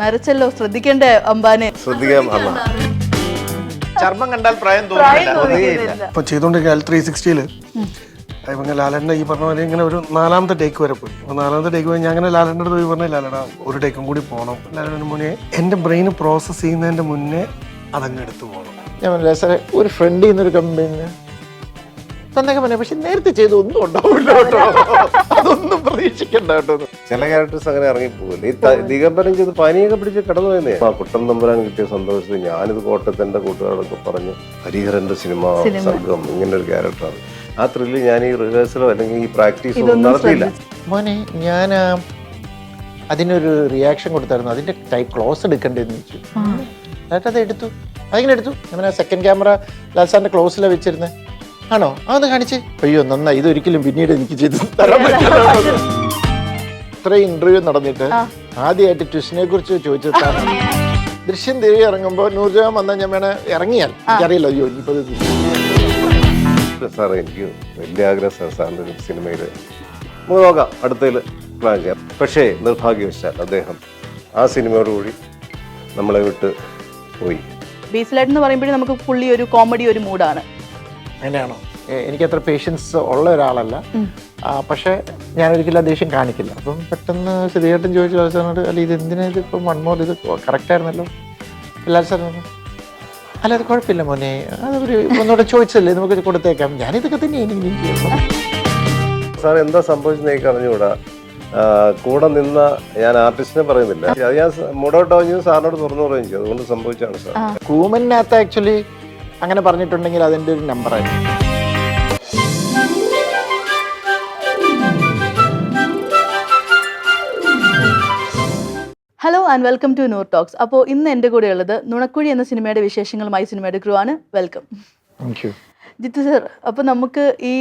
നരച്ചല്ലോ, ശ്രദ്ധിക്കണ്ടേ അംബാനെ? ശ്രദ്ധിക്കാം. ചർമ്മം കണ്ടാൽ പ്രായം തോന്നുന്നില്ല. ഇപ്പൊ ചെയ്തോണ്ടിരിക്കുക L360 ഇങ്ങനെ ലാലേട്ടൻ്റെ ഈ പറഞ്ഞ പോലെ ഇങ്ങനെ ഒരു 4ാമത്തെ ടേക്ക് വരെ പോയി. അപ്പൊ 4ാമത്തെ ടേക്ക് പോയി ഞാൻ അങ്ങനെ ലാലേട്ടൻ്റെ അടുത്ത് പോയി പറഞ്ഞു, ലാലേട്ടാ ഒരു ടേക്കും കൂടി പോകണം. ലാലേട്ടന് മുന്നേ എന്റെ ബ്രെയിൻ പ്രോസസ് ചെയ്യുന്നതിന്റെ മുന്നേ അതങ്ങ് എടുത്തു പോകണം. ഞാൻ പറഞ്ഞില്ല സാറേ, ഒരു ഫ്രണ്ടിൽ നിന്നൊരു കമ്പനി തന്നൊക്കെ പറഞ്ഞ, പക്ഷെ നേരത്തെ ചെയ്ത് ഒന്നും ഉണ്ടാവില്ല കേട്ടോ, അതൊന്നും പ്രതീക്ഷിക്കണ്ട കേട്ടോ. ചില ക്യാരക്ടേഴ്സ് അങ്ങനെ ഇറങ്ങിപ്പോകില്ല. ഈ ദിഗംബരം ചെയ്ത് പനിയൊക്കെ പിടിച്ച് കിടന്നു പോയെന്നേ. ആ കുട്ടൻ തമ്പുരാൻ കിട്ടിയ സന്തോഷത്തിൽ ഞാനിത് കോട്ടയത്തെ എൻ്റെ കൂട്ടുകാരോടൊക്കെ പറഞ്ഞു, ഹരിഹരന്റെ സിനിമ സർഗം ഇങ്ങനെ ഒരു ക്യാരക്ടറാണ്. ആ ത്രില്ല് ഞാൻ ഈ റിഹേഴ്സലോ അല്ലെങ്കിൽ ഈ പ്രാക്ടീസോ ഒന്നും നടത്തിയില്ല. മോനെ ഞാൻ അതിനൊരു റിയാക്ഷൻ കൊടുത്തായിരുന്നു, അതിന്റെ ക്ലോസ് എടുക്കണ്ടെന്ന് ചോദിച്ചു. എന്നിട്ട് അത് എടുത്തു, അതിങ്ങനെ എടുത്തു. ഞാൻ സെക്കൻഡ് ക്യാമറ ലാൽസാറിന്റെ ക്ലോസിലാണ് വെച്ചിരുന്നത്. ആണോ? അതൊന്ന് കാണിച്ച്. അയ്യോ നന്നായി, ഇതൊരിക്കലും പിന്നീട് എനിക്ക് ചെയ്ത് തരാൻ പറ്റില്ല. ഇത്ര ഇന്റർവ്യൂ നടന്നിട്ട് ആദ്യമായിട്ട് ട്വിസ്റ്റിനെ കുറിച്ച് ചോദിച്ചതാണ്. ദൃശ്യം തിരികെ ഇറങ്ങുമ്പോൾ നൂർജഹാൻ വന്നാൽ ഞാൻ വേണേ ഇറങ്ങിയാൽ എനിക്കറിയില്ല. അയ്യോ ഇനിയിപ്പോ സാറേ എനിക്ക് വലിയ ആഗ്രഹം സാർ, സാറിൻ്റെ ഒരു സിനിമയിൽ നമുക്ക് നോക്കാം, അടുത്തതിൽ പ്ലാൻ ചെയ്യാം. പക്ഷേ നിർഭാഗ്യവശാൽ അദ്ദേഹം ആ സിനിമയോടുകൂടി നമ്മളെ വിട്ട് പോയി. ബേസിലായിട്ട് എന്ന് പറയുമ്പോഴേ നമുക്ക് ഫുള്ളി ഒരു കോമഡി ഒരു മൂഡാണ്. അങ്ങനെയാണോ? എനിക്കത്ര പേഷ്യൻസ് ഉള്ള ഒരാളല്ല, പക്ഷെ ഞാനൊരിക്കലും ദേഷ്യം കാണിക്കില്ല. അപ്പം പെട്ടെന്ന് സ്ഥിതിയായിട്ടും ചോദിച്ചു ലാൽ സാറിനോട്, അല്ല ഇത് എന്തിനാ ഇത് ഇപ്പം മൺമോൾ ഇത് കറക്റ്റ് ആയിരുന്നല്ലോ. ലാൽ സാർ അല്ല അത് കുഴപ്പമില്ല മോനെ, അതൊരു ഒന്നുകൂടെ ചോദിച്ചല്ലേ, നമുക്ക് കൊടുത്തേക്കാം. ഞാനിതൊക്കെ തന്നെ എനിക്ക് സാർ എന്താ സംഭവിച്ചെന്ന് എനിക്ക് അറിഞ്ഞുകൂടാ. കൂടെ നിന്ന ഞാൻ ആർട്ടിസ്റ്റിനെ പറയുന്നില്ല, അത് ഞാൻ മൂടൗട്ട് ആവുകയും സാറിനോട് തുറന്നു പറയുകയും ചെയ്തു. അതുകൊണ്ട് സംഭവിച്ചാണ് സാർ. കൂമനകത്ത് ആക്ച്വലി അങ്ങനെ പറഞ്ഞിട്ടുണ്ടെങ്കിൽ അതിൻ്റെ ഒരു നമ്പറായിരുന്നു. Hello and welcome to Noor talks. അപ്പോൾ ഇന്ന് എൻ്റെ കൂടെ ഉള്ളത് നുണക്കുഴി എന്ന സിനിമയുടെ വിശേഷങ്ങളുമായി സിനിമയുടെ ക്രൂ ആണ്. Welcome. Thank you Jithu sir. അപ്പോൾ നമുക്ക് ഈ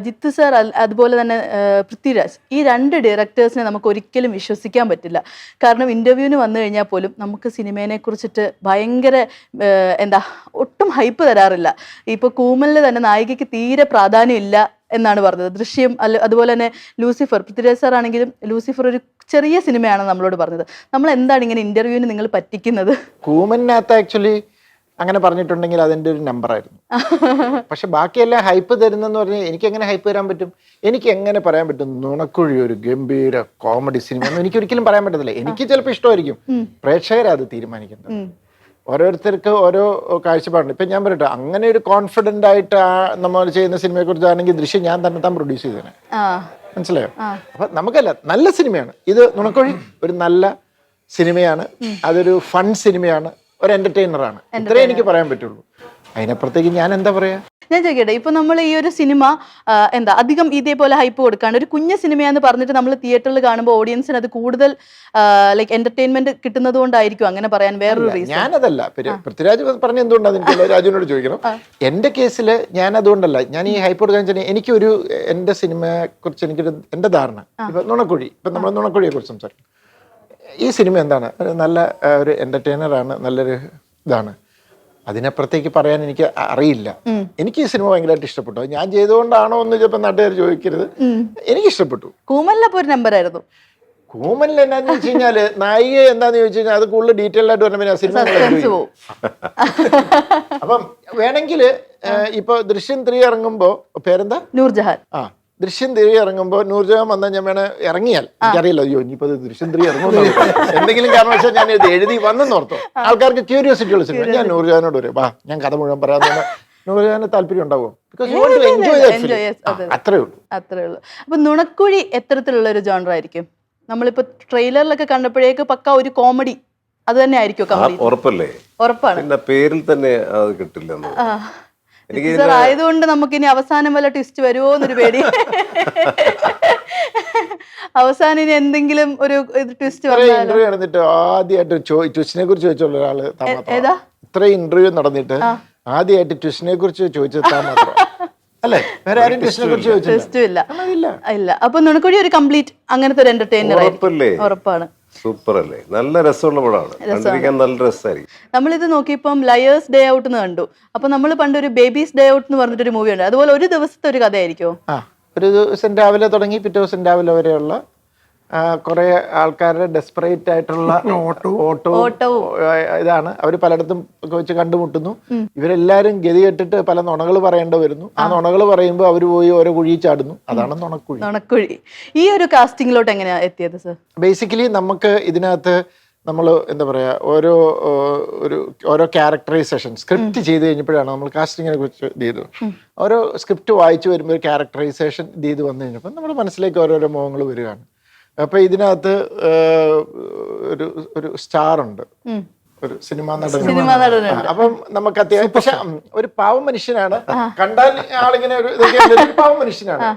ജിത്തു സർ അതുപോലെ തന്നെ പൃഥ്വിരാജ്, ഈ രണ്ട് ഡയറക്ടേഴ്സിനെ നമുക്ക് ഒരിക്കലും വിശ്വസിക്കാൻ പറ്റില്ല. കാരണം ഇൻ്റർവ്യൂവിന് വന്നു കഴിഞ്ഞാൽ പോലും നമുക്ക് സിനിമയെ കുറിച്ചിട്ട് ഭയങ്കര ഒട്ടും ഹൈപ്പ് തരാറില്ല. ഇപ്പോൾ കൂമലിൽ തന്നെ നായികയ്ക്ക് തീരെ പ്രാധാന്യം ഇല്ല എന്നാണ് പറഞ്ഞത്. ദൃശ്യം അതുപോലെ തന്നെ ലൂസിഫർ, പൃഥ്വിരാജ് സാർ ആണെങ്കിലും ലൂസിഫർ ഒരു ചെറിയ സിനിമയാണ് നമ്മളോട് പറഞ്ഞത്. നമ്മൾ എന്താണ് ഇങ്ങനെ ഇന്റർവ്യൂവിന് നിങ്ങൾ പറ്റിക്കുന്നത്? കൂമനകത്ത് ആക്ച്വലി അങ്ങനെ പറഞ്ഞിട്ടുണ്ടെങ്കിൽ അതിൻ്റെ ഒരു നമ്പറായിരുന്നു. പക്ഷെ ബാക്കിയെല്ലാം ഹൈപ്പ് തരുന്നെന്ന് പറഞ്ഞാൽ എനിക്ക് എങ്ങനെ ഹൈപ്പ് തരാൻ പറ്റും? എനിക്ക് എങ്ങനെ പറയാൻ പറ്റും നുണക്കുഴി ഒരു ഗംഭീര കോമഡി സിനിമ എന്ന് എനിക്ക് ഒരിക്കലും പറയാൻ പറ്റത്തില്ല. എനിക്ക് ചിലപ്പോൾ ഇഷ്ടമായിരിക്കും, പ്രേക്ഷകരത് തീരുമാനിക്കുന്നത്. ഓരോരുത്തർക്ക് ഓരോ കാഴ്ചപ്പാടുണ്ട്. ഇപ്പം ഞാൻ പറയട്ടെ, അങ്ങനെ ഒരു കോൺഫിഡൻ്റ് ആയിട്ട് നമ്മൾ ചെയ്യുന്ന സിനിമയെ കുറിച്ചാണെങ്കിൽ ദൃശ്യം ഞാൻ തന്നെ പ്രൊഡ്യൂസ് ചെയ്തേനെ. മനസ്സിലായോ? അപ്പൊ നമുക്കല്ല, നല്ല സിനിമയാണ് ഇത്. നുണക്കുഴി ഒരു നല്ല സിനിമയാണ്, അതൊരു ഫൺ സിനിമയാണ്, ഒരു എന്റർടൈനറാണ്. ഇത്രേ എനിക്ക് പറയാൻ പറ്റുള്ളൂ. അതിനപ്പുറത്തേക്ക് ഞാൻ എന്താ പറയാ? ഞാൻ ചോദിക്കട്ടെ, ഇപ്പൊ നമ്മൾ ഈ ഒരു സിനിമ അധികം ഇതേപോലെ ഹൈപ്പ് കൊടുക്കാണ്ട് ഒരു കുഞ്ഞ സിനിമയാന്ന് പറഞ്ഞിട്ട് നമ്മൾ തിയേറ്ററിൽ കാണുമ്പോൾ ഓഡിയൻസിന് അത് കൂടുതൽ ലൈക്ക് എന്റർടൈൻമെന്റ് കിട്ടുന്നത് കൊണ്ടായിരിക്കും അങ്ങനെ പറയാൻ വേറൊരു റീസൺ? ഞാനതല്ല, പൃഥ്വിരാജ് പറഞ്ഞ എന്തുകൊണ്ടാണ് എനിക്ക് രാജുവിനോട് ചോദിക്കണം. എന്റെ കേസിൽ ഞാൻ അതുകൊണ്ടല്ല ഞാൻ ഈ ഹൈപ്പ് കൊടുക്കാൻ വെച്ചാൽ എനിക്കൊരു എന്റെ സിനിമയെ കുറിച്ച് എനിക്കൊരു എന്റെ ധാരണ. ഇപ്പൊ നുണക്കുഴി, ഇപ്പൊ നമ്മൾ നുണക്കുഴിയെ കുറിച്ച് സംസാരിക്കും. ഈ സിനിമ എന്താണ്, നല്ല ഒരു എന്റർടൈനറാണ്, നല്ലൊരു ഇതാണ്. അതിനപ്പുറത്തേക്ക് പറയാൻ എനിക്ക് അറിയില്ല. എനിക്ക് ഈ സിനിമ ഭയങ്കരമായിട്ട് ഇഷ്ടപ്പെട്ടു. ഞാൻ ചെയ്തുകൊണ്ടാണോ എന്ന് ചിലപ്പോൾ നാട്ടുകാർ ചോദിക്കരുത്, എനിക്ക് ഇഷ്ടപ്പെട്ടു. കൂമലിനപ്പോ ഒരു നമ്പർ ആയിരുന്നു. കൂമലിൽ എന്നാന്ന് വെച്ച് കഴിഞ്ഞാല് നായിക എന്താന്ന് ചോദിച്ചു കഴിഞ്ഞാൽ അത് കൂടുതൽ ഡീറ്റെയിൽ ആയിട്ട് പറഞ്ഞ സിനിമ. അപ്പം വേണമെങ്കിൽ ഇപ്പൊ ദൃശ്യം 3 ഇറങ്ങുമ്പോ പേരെന്താ, നൂർജഹാൻ. ദൃശ്യം 3 ഇറങ്ങുമ്പോൾ നൂർജഹാൻ വന്നാൽ ഞാൻ വേണേ ഇറങ്ങിയാൽ എനിക്കറിയില്ല, അയ്യോ ഇനിയിപ്പോ ദൃശ്യം 3 ഇറങ്ങുമോ എന്തെങ്കിലും കാരണവശാൽ ഞാൻ ഇത് എഴുതി വന്നെന്ന് ഓർത്തോ. ആൾക്കാർക്ക് ക്യൂരിയോസിറ്റി ഉള്ള സിനിമ. ഞാൻ നൂർജഹാനോട് പറയും, വാ ഞാൻ കഥ മുഴുവൻ പറയാൻ. നൂർജഹാന് താല്പര്യം ഉണ്ടാവും. അത്രേ ഉള്ളൂ. അപ്പൊ നുണക്കുഴി എത്തരത്തിലുള്ള ഒരു ജോണർ ആയിരിക്കും? നമ്മളിപ്പോ ട്രെയിലറിലൊക്കെ കണ്ടപ്പോഴേക്ക് പക്ക ഒരു കോമഡി അത് തന്നെ ആയിരിക്കും? ഉറപ്പല്ലേ? ഉറപ്പാണ്. പേരിൽ തന്നെ അത് കിട്ടില്ല. ആയതുകൊണ്ട് നമുക്കിനി അവസാനം വല്ല ട്വിസ്റ്റ് വരുമോ എന്നൊരു പേടി. അവസാനം ഇനി എന്തെങ്കിലും ഒരു ട്വിസ്റ്റ് ഇന്റർവ്യൂ നടന്നിട്ട് ആദ്യമായിട്ട് ട്വിസ്റ്റിനെ കുറിച്ച് ചോദിച്ചുള്ള ഒരാള് ഇത്ര ഇന്റർവ്യൂ നടന്നിട്ട് ആദ്യമായിട്ട് ട്വിസ്റ്റിനെ കുറിച്ച് ചോദിച്ചത് താൻ മാത്രം അല്ലേ? വേറെ ആരും ട്വിസ്റ്റിനെ കുറിച്ച് ചോദിച്ചില്ല. അപ്പൊ നുണക്കുഴി ഒരു കംപ്ലീറ്റ് അങ്ങനത്തെ ഒരു എന്റർടൈനർ ഉറപ്പാണ്. സൂപ്പർ അല്ലേ? നല്ല രസമുള്ള പടമാണ്, കണ്ടിരിക്കാൻ നല്ല രസമായിരിക്കും. നമ്മളിത് നോക്കിയപ്പം ലയേഴ്സ് ഡേ ഔട്ട് എന്ന് കണ്ടു. അപ്പൊ നമ്മൾ പണ്ട് ഒരു ബേബീസ് ഡേ ഔട്ട് എന്ന് പറഞ്ഞിട്ടൊരു മൂവി ഉണ്ട്. അതുപോലെ ഒരു ദിവസത്തെ ഒരു കഥയായിരിക്കും? ഒരു ദിവസം രാവിലെ തുടങ്ങി പിറ്റേ ദിവസം രാവിലെ വരെയുള്ള കുറെ ആൾക്കാരുടെ ഡെസ്പറേറ്റ് ആയിട്ടുള്ള ഓട്ടോ ഇതാണ്. അവർ പലയിടത്തും ഒക്കെ വെച്ച് കണ്ടുമുട്ടുന്നു. ഇവരെല്ലാരും ഗതി കെട്ടിട്ട് പല നുണകൾ പറയേണ്ടി വരുന്നു. ആ നുണകൾ പറയുമ്പോൾ അവർ പോയി ഓരോ കുഴി ചാടുന്നു. അതാണ് നുണക്കുഴി. ഈ ഒരു കാസ്റ്റിംഗിലോട്ട് എങ്ങനെയാ എത്തിയത് സർ? ബേസിക്കലി നമുക്ക് ഇതിനകത്ത് നമ്മൾ എന്താ പറയുക, ഓരോ ക്യാരക്ടറൈസേഷൻ സ്ക്രിപ്റ്റ് ചെയ്ത് കഴിഞ്ഞപ്പോഴാണ് നമ്മൾ കാസ്റ്റിങ്ങിനെ കുറിച്ച് ഇത് ചെയ്തത്. ഓരോ സ്ക്രിപ്റ്റ് വായിച്ചു വരുമ്പോൾ ക്യാരക്ടറൈസേഷൻ ഇത് ചെയ്ത് വന്നു കഴിഞ്ഞപ്പോൾ നമ്മുടെ മനസ്സിലേക്ക് ഓരോരോ മുഖങ്ങൾ വരികയാണ്. അപ്പൊ ഇതിനകത്ത് ഒരു സ്റ്റാർ ഉണ്ട്, ഒരു സിനിമാ നടൻ. അപ്പം നമുക്ക് അത്യാവശ്യം, പക്ഷെ ഒരു പാവം മനുഷ്യനാണ്, കണ്ടാൽ ആളിങ്ങനെ ഒരു ഇതൊക്കെ പാവം മനുഷ്യനാണ്.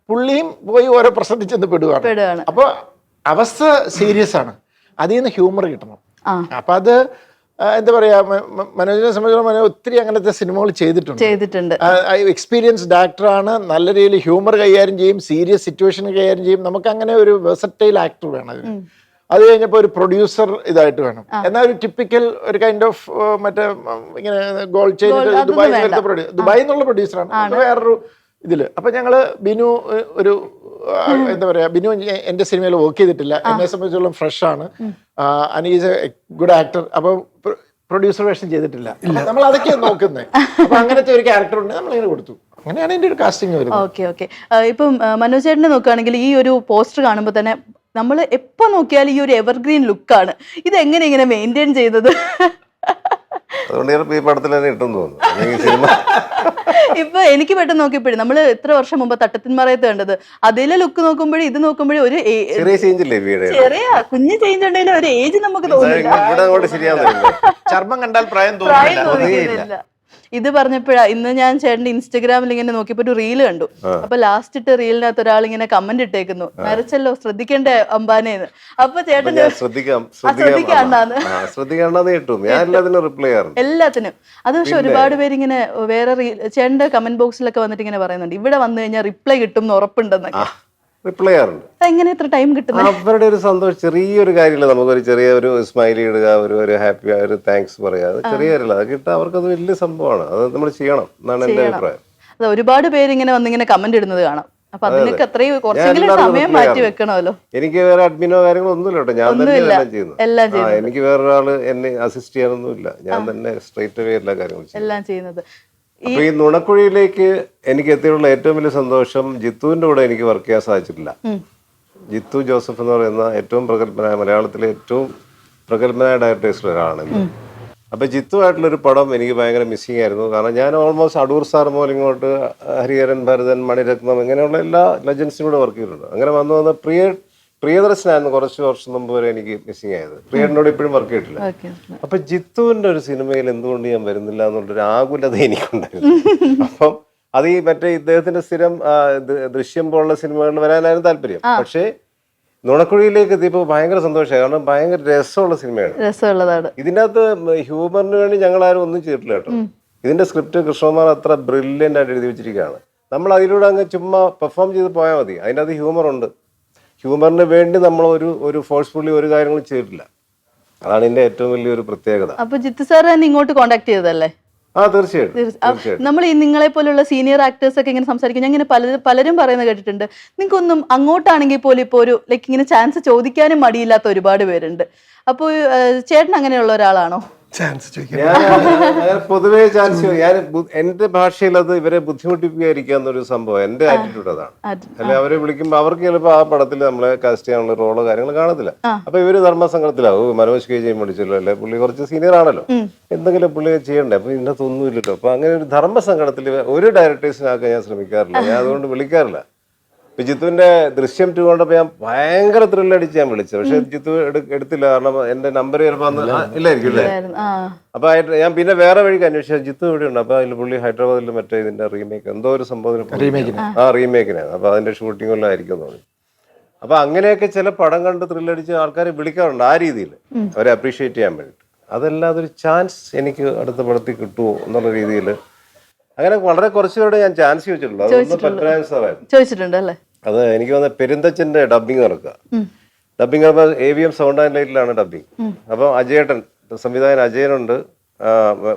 പുള്ളിയും പോയി ഓരോ പ്രശ്നത്തിൽ ചെന്ന് പെടുകയാണ്. അപ്പൊ അവസ്ഥ സീരിയസ് ആണ്, അതിൽ നിന്ന് ഹ്യൂമർ കിട്ടണം. അപ്പൊ അത് എന്താ പറയാ, മനോജിനെ സംബന്ധിച്ചിടത്തോളം ഒത്തിരി അങ്ങനത്തെ സിനിമകൾ ചെയ്തിട്ടുണ്ട്. എക്സ്പീരിയൻസ്ഡ് ആക്ടറാണ്, നല്ല രീതിയിൽ ഹ്യൂമർ കൈകാര്യം ചെയ്യും, സീരിയസ് സിറ്റുവേഷൻ കൈകാര്യം ചെയ്യും. നമുക്ക് അങ്ങനെ ഒരു വെർസറ്റൈൽ ആക്ടർ വേണം അതിന്. അത് കഴിഞ്ഞപ്പോൾ ഒരു പ്രൊഡ്യൂസർ ഇതായിട്ട് വേണം. എന്നാൽ ഒരു ടിപ്പിക്കൽ ഒരു കൈൻഡ് ഓഫ് മറ്റേ ഇങ്ങനെ ഗോൾഡ് ചെയിൻ ദുബായിൽ നിന്നുള്ള പ്രൊഡ്യൂസറാണ് വേറൊരു ഇതില്. അപ്പൊ ഞങ്ങള് ബിനു ഒരു എന്താ പറയാ, ബിനു എന്റെ സിനിമയിൽ വർക്ക് ചെയ്തിട്ടില്ല, എന്നെ സംബന്ധിച്ചോളം ഫ്രഷ് ആണ്, and is A good actor. അപ്പൊ പ്രൊഡ്യൂസർ വേഷം ചെയ്തിട്ടില്ല, നമ്മൾ അതൊക്കെയാണ് നോക്കുന്നത്. അപ്പൊ അങ്ങനത്തെ ഒരു ക്യാരക്ടർ ഉണ്ട്, നമ്മളിങ്ങനെ കൊടുത്തു. അങ്ങനെയാണ് എന്റെ ഒരു കാസ്റ്റിംഗ് വരുന്നത്. ഓക്കെ. ഇപ്പം മനോജ് ചേട്ടനെ നോക്കുകയാണെങ്കിൽ ഈ ഒരു പോസ്റ്റർ കാണുമ്പോൾ തന്നെ നമ്മൾ എപ്പോ നോക്കിയാലും ഈ ഒരു എവർഗ്രീൻ ലുക്കാണ്. ഇത് എങ്ങനെ ഇങ്ങനെ മെയിൻറ്റെയിൻ ചെയ്തത്? അതുകൊണ്ട് ഈ പടത്തിൽ തന്നെ ഇട്ടെന്ന് തോന്നുന്നു സിനിമ. ഇപ്പൊ എനിക്ക് പെട്ടെന്ന് നോക്കിയപ്പോഴും നമ്മൾ എത്ര വർഷം മുമ്പ് തട്ടത്തിന്മറയത്ത് കണ്ടത്, അതിലെ ലുക്ക് നോക്കുമ്പോഴും ഇത് നോക്കുമ്പോഴും ഒരു ചെറിയ കുഞ്ഞ് ചേഞ്ച് ഉണ്ടെങ്കിലും ഒരു ഏജ് നമുക്ക് തോന്നില്ല. ചർമ്മം കണ്ടാൽ പ്രായം തോന്നില്ല. ഇത് പറഞ്ഞപ്പോഴാ ഇന്ന് ഞാൻ ചേട്ടന്റെ ഇൻസ്റ്റഗ്രാമിൽ ഇങ്ങനെ നോക്കിയപ്പോ ഒരു റീല് കണ്ടു. അപ്പൊ ലാസ്റ്റ് ഇട്ട റീലിനകത്ത് ഒരാൾ ഇങ്ങനെ കമന്റ് ഇട്ടേക്കുന്നു, മരിച്ചല്ലോ ശ്രദ്ധിക്കണ്ടേ അംബാനേന്ന്. അപ്പൊ ചേട്ടൻ എല്ലാത്തിനും അത്. പക്ഷെ ഒരുപാട് പേര് ഇങ്ങനെ വേറെ ചേട്ടന്റെ കമന്റ് ബോക്സിലൊക്കെ വന്നിട്ട് ഇങ്ങനെ പറയുന്നുണ്ട്, ഇവിടെ വന്നു കഴിഞ്ഞാൽ റിപ്ലൈ കിട്ടും എന്ന് ഉറപ്പുണ്ടെന്നൊക്കെ. റിപ്ലൈ ചെയ്യാറുണ്ട്. എങ്ങനെ എത്ര ടൈം കിട്ടുന്നത്? അവരുടെ ഒരു സന്തോഷം, ചെറിയൊരു കാര്യമില്ല, നമുക്കൊരു ചെറിയ ഒരു സ്മൈലി ഇടുക, ഒരു ഹാപ്പി, ഒരു താങ്ക്സ് പറയുക, അത് ചെറിയ കാര്യമില്ല. അത് കിട്ടാൻ അവർക്കത് വലിയ സംഭവമാണ്. അത് നമ്മൾ ചെയ്യണം എന്നാണ് എന്റെ അഭിപ്രായം. അത് ഒരുപാട് പേര് ഇങ്ങനെ വന്നിങ്ങനെ കമന്റ് ഇടുന്നത് കാണാം. അപ്പൊ അതിനൊക്കെ അത്രയും കുറച്ചെങ്കിലും സമയം മാറ്റി വെക്കണമല്ലോ. എനിക്ക് വേറെ അഡ്മിനോ കാര്യങ്ങളോ ഒന്നുമില്ല കേട്ടോ, ഞാൻ തന്നെ എല്ലാം ചെയ്യുന്നത്. എനിക്ക് വേറൊരാള് എന്നെ അസിസ്റ്റ് ചെയ്യാനൊന്നുമില്ല, ഞാൻ തന്നെ സ്ട്രേറ്റ് അവേ എല്ലാ കാര്യങ്ങളും എല്ലാം ചെയ്യുന്നത്. അപ്പൊ ഈ നുണക്കുഴിയിലേക്ക് എനിക്ക് എത്തിയുള്ള ഏറ്റവും വലിയ സന്തോഷം, ജിത്തുവിന്റെ കൂടെ എനിക്ക് വർക്ക് ചെയ്യാൻ സാധിച്ചിട്ടില്ല. ജിത്തു ജോസഫ് എന്ന് പറയുന്ന ഏറ്റവും പ്രഗത്ഭനായ, മലയാളത്തിലെ ഏറ്റവും പ്രഗത്ഭനായ ഡയറക്ടേഴ്സിൽ ഒരാളാണ്. അപ്പൊ ജിത്തുവായിട്ടുള്ളൊരു പടം എനിക്ക് ഭയങ്കര മിസ്സിംഗ് ആയിരുന്നു. കാരണം ഞാൻ ഓൾമോസ്റ്റ് അടൂർ സാർ മുതൽ ഇങ്ങോട്ട് ഹരിഹരൻ, ഭരതൻ, മണിരത്നം ഇങ്ങനെയുള്ള എല്ലാ ലെജൻസിനും കൂടെ വർക്ക് ചെയ്തിട്ടുണ്ട്. അങ്ങനെ വന്ന് പ്രിയദർശനായിരുന്നു കുറച്ച് വർഷം മുമ്പ് വരെ എനിക്ക് മിസ്സിംഗ് ആയത്. പ്രിയനോട് ഇപ്പോഴും വർക്ക് ചെയ്തിട്ടില്ല. അപ്പൊ ജിത്തുവിന്റെ ഒരു സിനിമയിൽ എന്തുകൊണ്ട് ഞാൻ വരുന്നില്ല എന്നുള്ളൊരു ആകുലത എനിക്കുണ്ടായിരുന്നു. അപ്പം അത് ഈ മറ്റേ ഇദ്ദേഹത്തിന്റെ സ്ഥിരം ദൃശ്യം പോലുള്ള സിനിമകളിൽ വരാനായിരുന്നു താല്പര്യം. പക്ഷേ നുണക്കുഴിയിലേക്ക് എത്തിയപ്പോൾ ഭയങ്കര സന്തോഷമായി. കാരണം ഭയങ്കര രസമുള്ള സിനിമയാണ്. ഇതിൻ്റെ അകത്ത് ഹ്യൂമറിന് വേണ്ടി ഞങ്ങൾ ആരും ഒന്നും ചെയ്തിട്ടില്ല കേട്ടോ. ഇതിന്റെ സ്ക്രിപ്റ്റ് കൃഷ്ണകുമാർ അത്ര ബ്രില്യൻ്റ് ആയിട്ട് എഴുതി വെച്ചിരിക്കുകയാണ്. നമ്മൾ അതിലൂടെ അങ്ങ് ചുമ്മാ പെർഫോം ചെയ്ത് പോയാൽ മതി. അതിൻ്റെ അകത്ത് ഹ്യൂമറുണ്ട്. ഹ്യൂമറിന് വേണ്ടി നമ്മൾ ഒരു ഫോഴ്സ്ഫുള്ളി ഒരു കാര്യങ്ങളും ചെയ്തിട്ടില്ല. അതാണ് ഇതിന്റെ ഏറ്റവും വലിയൊരു പ്രത്യേകത. അപ്പൊ ജിത്തു സാർ തന്നെ ഇങ്ങോട്ട് കോൺടാക്ട് ചെയ്തതല്ലേ? തീർച്ചയായിട്ടും. നമ്മൾ ഈ നിങ്ങളെ പോലുള്ള സീനിയർ ആക്ടേഴ്സ് ഒക്കെ ഇങ്ങനെ സംസാരിക്കും, ഞാൻ ഇങ്ങനെ പലരും പറയുന്നത് കേട്ടിട്ടുണ്ട്, നിങ്ങൾക്കൊന്നും അങ്ങോട്ടാണെങ്കിൽ പോലും ഇപ്പൊ ഒരു ലൈക്ക് ഇങ്ങനെ ചാൻസ് ചോദിക്കാനും മടിയില്ലാത്ത ഒരുപാട് പേരുണ്ട്. അപ്പോൾ ചേട്ടൻ അങ്ങനെയുള്ള ഒരാളാണോ? പൊതുവേ ചാൻസ് ഞാൻ എന്റെ ഭാഷയിൽ അത് ഇവരെ ബുദ്ധിമുട്ടിപ്പിക്കാതിരിക്കുക എന്നൊരു സംഭവം എന്റെ ആറ്റിറ്റ്യൂഡ് അതാണ്. അല്ലെ അവരെ വിളിക്കുമ്പോൾ അവർക്ക് ചിലപ്പോൾ ആ പടത്തിൽ നമ്മളെ കാസ്റ്റ് ചെയ്യാനുള്ള റോളോ കാര്യങ്ങൾ കാണത്തില്ല. അപ്പൊ ഇവര് ധർമ്മസംഘത്തിലാവും, മനോജ് കെ ജെ വിളിച്ചല്ലോ, അല്ലെ പുള്ളി കുറച്ച് സീനിയർ ആണല്ലോ, എന്തെങ്കിലും പുള്ളി ചെയ്യണ്ടേ, അപ്പൊ ഇതിനകത്ത് ഒന്നുമില്ലല്ലോ. അപ്പൊ അങ്ങനെ ഒരു ധർമ്മസംഘത്തിൽ ഒരു ഡയറക്ടേഴ്സിനാക്കാൻ ഞാൻ ശ്രമിക്കാറില്ല, ഞാൻ അതുകൊണ്ട് വിളിക്കാറില്ല. ഇപ്പൊ ജിത്തുവിന്റെ ദൃശ്യം 2 കണ്ടപ്പോ ഞാൻ ഭയങ്കര ത്രില്ലടിച്ച് ഞാൻ വിളിച്ചത്. പക്ഷെ ജിത്തു എടുത്തില്ല, കാരണം എന്റെ നമ്പർ ചിലപ്പോ ഇല്ലായിരിക്കും അല്ലേ. അപ്പൊ ഞാൻ പിന്നെ വേറെ വഴിക്ക് അന്വേഷിച്ചു, ജിത്തു ഇവിടെ ഉണ്ട്. അപ്പൊ അതിൽ പുള്ളി ഹൈദരാബാദിൽ മറ്റേ ഇതിന്റെ റീമേക്ക് എന്തോ ഒരു സംഭവത്തിന് റീമേക്കിനാണ്. അപ്പൊ അതിന്റെ ഷൂട്ടിംഗ് എല്ലാം ആയിരിക്കും എന്ന് പറഞ്ഞു. അപ്പൊ അങ്ങനെയൊക്കെ ചില പടം കണ്ട് ത്രില്ലടിച്ച് ആൾക്കാരെ വിളിക്കാറുണ്ട് ആ രീതിയിൽ, അവരെ അപ്രീഷിയേറ്റ് ചെയ്യാൻ വേണ്ടിയിട്ട്. അതല്ലാതെ ഒരു ചാൻസ് എനിക്ക് അടുത്ത പടത്തിൽ കിട്ടുമോ എന്നുള്ള രീതിയിൽ അങ്ങനെ വളരെ കുറച്ചുപേരുടെ ഞാൻ ചാൻസ് ചോദിച്ചിട്ടുള്ളൂ. അതൊന്നും പത്മനാഭൻ സാറായിരുന്നു. അത് എനിക്ക് വന്ന പെരുന്തച്ചന്റെ ഡബിങ് നടക്കുക. ഡബിങ് AVM സൗണ്ട് ആൻഡ് ലൈറ്റിലാണ് ഡബിങ്. അപ്പം അജയേട്ടൻ, സംവിധായകൻ അജയനുണ്ട്,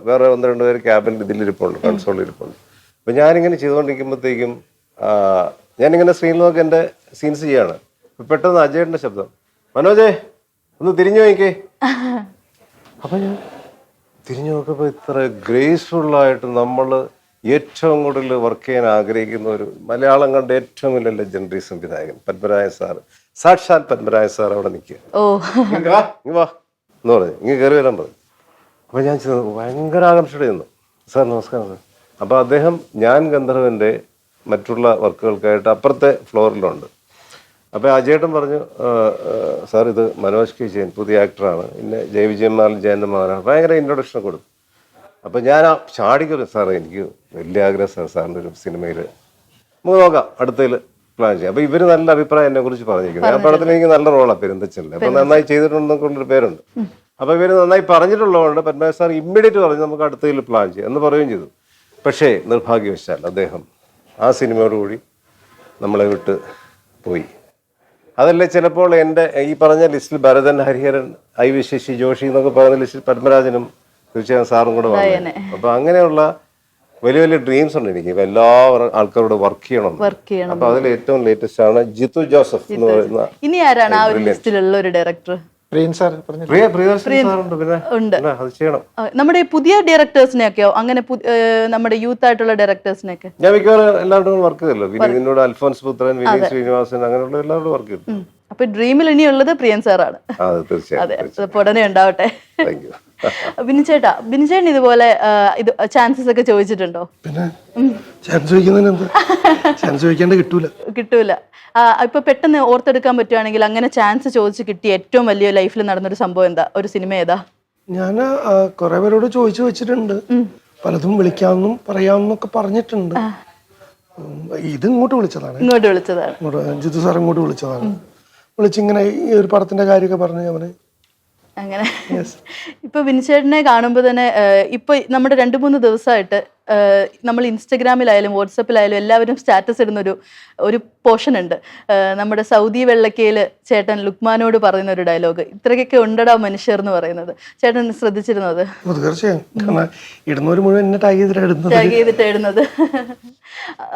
വേറെ 1-2 പേര് ക്യാബിൻ ഇതിലിരിപ്പുണ്ട്, കൺസോളിൽ ഇരിപ്പുണ്ട്. അപ്പം ഞാനിങ്ങനെ ചെയ്തുകൊണ്ടിരിക്കുമ്പോഴത്തേക്കും ഞാനിങ്ങനെ സ്ക്രീനിൽ നോക്കി എൻ്റെ സീൻസ് ചെയ്യാണ്. പെട്ടെന്ന് അജയേട്ടന്റെ ശബ്ദം, മനോജേ ഒന്ന് തിരിഞ്ഞു നോക്കേ. അപ്പൊ ഞാൻ തിരിഞ്ഞു നോക്കുമ്പോ ഇത്ര ഗ്രേസ്ഫുള്ളായിട്ട് നമ്മൾ ഏറ്റവും കൂടുതൽ വർക്ക് ചെയ്യാൻ ആഗ്രഹിക്കുന്ന ഒരു മലയാളം കണ്ട ഏറ്റവും വലിയ ലെജൻഡറി സംവിധായകൻ പത്മരാജൻ സാറ്, സാക്ഷാൽ പത്മരാജൻ സാർ അവിടെ നിൽക്കുക. ഇങ്ങ് വാ എന്ന് പറഞ്ഞു, ഇങ്ങ് കയറി വരാൻ പറഞ്ഞു. അപ്പൊ ഞാൻ ഭയങ്കര ആകർഷയോടെ ചെന്നു, സാർ നമസ്കാരം സാർ. അപ്പൊ അദ്ദേഹം ഞാൻ ഗന്ധർവന്റെ മറ്റുള്ള വർക്കുകൾക്കായിട്ട് അപ്പുറത്തെ ഫ്ലോറിലുണ്ട്. അപ്പോൾ അജയേട്ടൻ പറഞ്ഞു, സാർ ഇത് മനോജ് കെ ജയൻ, പുതിയ ആക്ടറാണ്, പിന്നെ ജയവിജയന്മാരിൽ ജയൻ്റെ മകനാണ്. ഭയങ്കര ഇൻട്രൊഡക്ഷൻ കൊടുത്തു. അപ്പം ഞാൻ ആ ചാടിക്കൊരു, സാറേ എനിക്ക് വലിയ ആഗ്രഹം സാർ, സാറിൻ്റെ ഒരു സിനിമയിൽ നമുക്ക് നോക്കാം, അടുത്തതിൽ പ്ലാൻ ചെയ്യാം. അപ്പോൾ ഇവർ നല്ല അഭിപ്രായം എന്നെ കുറിച്ച് പറഞ്ഞിരിക്കുന്നത്. ആ പടത്തിൽ എനിക്ക് നല്ല റോളാണ് പെരുന്തച്ചനിൽ. അപ്പം നന്നായി ചെയ്തിട്ടുണ്ടെന്നൊക്കെയുള്ളൊരു പേരുണ്ട്. അപ്പോൾ ഇവർ നന്നായി പറഞ്ഞിട്ടുള്ളതുകൊണ്ട് പത്മനാഭ സാർ ഇമ്മീഡിയറ്റ് പറഞ്ഞു നമുക്ക് അടുത്തതിൽ പ്ലാൻ ചെയ്യാം എന്ന് പറയുകയും ചെയ്തു. പക്ഷേ നിർഭാഗ്യവശാൽ അദ്ദേഹം ആ സിനിമയോടുകൂടി നമ്മളെ വിട്ട് പോയി. അതല്ലേ ചിലപ്പോൾ എൻ്റെ ഈ പറഞ്ഞ ലിസ്റ്റിൽ ഭരതൻ, ഹരിഹരൻ, ഐ വി ശശി, ജോഷി എന്നൊക്കെ പറയുന്ന ലിസ്റ്റിൽ പത്മരാജനും തീർച്ചയായും സാറും കൂടെ വന്നു. അപ്പൊ അങ്ങനെയുള്ള വലിയ വലിയ ഡ്രീംസ് ഉണ്ട് എനിക്ക്, എല്ലാ ആൾക്കാരോട് വർക്ക് ചെയ്യണം. അപ്പൊ അതിൽ ഏറ്റവും ലേറ്റസ്റ്റ് ആണ് ജിത്തു ജോസഫ് എന്ന് പറയുന്ന. ഇനി ആരാണ് ആ ഒരു ലിസ്റ്റിലുള്ള ഒരു ഡയറക്ടർ? അത് ചെയ്യണം. നമ്മുടെ പുതിയ ഡയറക്ടേഴ്സിനെയൊക്കെയോ അങ്ങനെ നമ്മുടെ യൂത്ത് ആയിട്ടുള്ള ഡയറക്ടേഴ്സിനെയൊക്കെ ഞാൻ മിക്കവാറും എല്ലാവരോടും വർക്ക് ചെയ്തല്ലോ. വിനീതിനോട് അൽഫോൻസ് പുത്രൻ, വിനീത് ശ്രീനിവാസൻ, അങ്ങനെയുള്ള എല്ലാവരോടും വർക്ക് ചെയ്തു. അപ്പൊ ഡ്രീമിൽ ഇനിയുള്ളത് പ്രിയൻ സാറാണ്. അതെ, ഉടനെ ഉണ്ടാവട്ടെ. ബിനിച്ചേട്ടാ, ബിനിച്ചേട്ടൻ ഇതുപോലെ ഇത് ചാൻസസ് ഒക്കെ ചോദിച്ചിട്ടുണ്ടോ? പിന്നെ ചാൻസ് ചോദിക്കുന്നതിന് എന്താ, ചാൻസ് ചോദിക്കാണ്ട് കിട്ടൂല. ഇപ്പൊ പെട്ടെന്ന് ഓർത്തെടുക്കാൻ പറ്റുവാണെങ്കിൽ അങ്ങനെ ചാൻസ് ചോദിച്ച് കിട്ടിയ ഏറ്റവും വലിയ ലൈഫിൽ നടന്നൊരു സംഭവം എന്താ, ഒരു സിനിമ ഏതാ? ഞാൻ കുറെ പേരോട് ചോദിച്ചു വെച്ചിട്ടുണ്ട്, പലതും വിളിക്കാമെന്നും പറയാമെന്നൊക്കെ പറഞ്ഞിട്ടുണ്ട്. ഇത് ഇങ്ങോട്ട് വിളിച്ചതാണ്, ജിത്തു സാർ ഇങ്ങോട്ട് വിളിച്ചതാണ്. വിളിച്ചിങ്ങനെ ഈ ഒരു പടത്തിന്റെ കാര്യമൊക്കെ പറഞ്ഞു അവന്. അങ്ങനെ ഇപ്പൊ ബിനിച്ചേട്ടനെ കാണുമ്പോൾ തന്നെ ഇപ്പൊ നമ്മുടെ 2-3 ദിവസമായിട്ട് നമ്മൾ ഇൻസ്റ്റഗ്രാമിലായാലും വാട്സപ്പിലായാലും എല്ലാവരും സ്റ്റാറ്റസ് ഇടുന്ന ഒരു പോർഷൻ ഉണ്ട്. നമ്മുടെ സൗദി വെള്ളക്കയിൽ ചേട്ടൻ ലുക്മാനോട് പറയുന്ന ഒരു ഡയലോഗ്, ഇത്രയൊക്കെ ഉണ്ടടാ മനുഷ്യർ എന്ന് പറയുന്നത്. ചേട്ടൻ ശ്രദ്ധിച്ചിരുന്നത്? തീർച്ചയായും ഇടുന്നവർ മുഴുവൻ ടാഗ് ചെയ്തിട്ട് ഇടുന്നത്.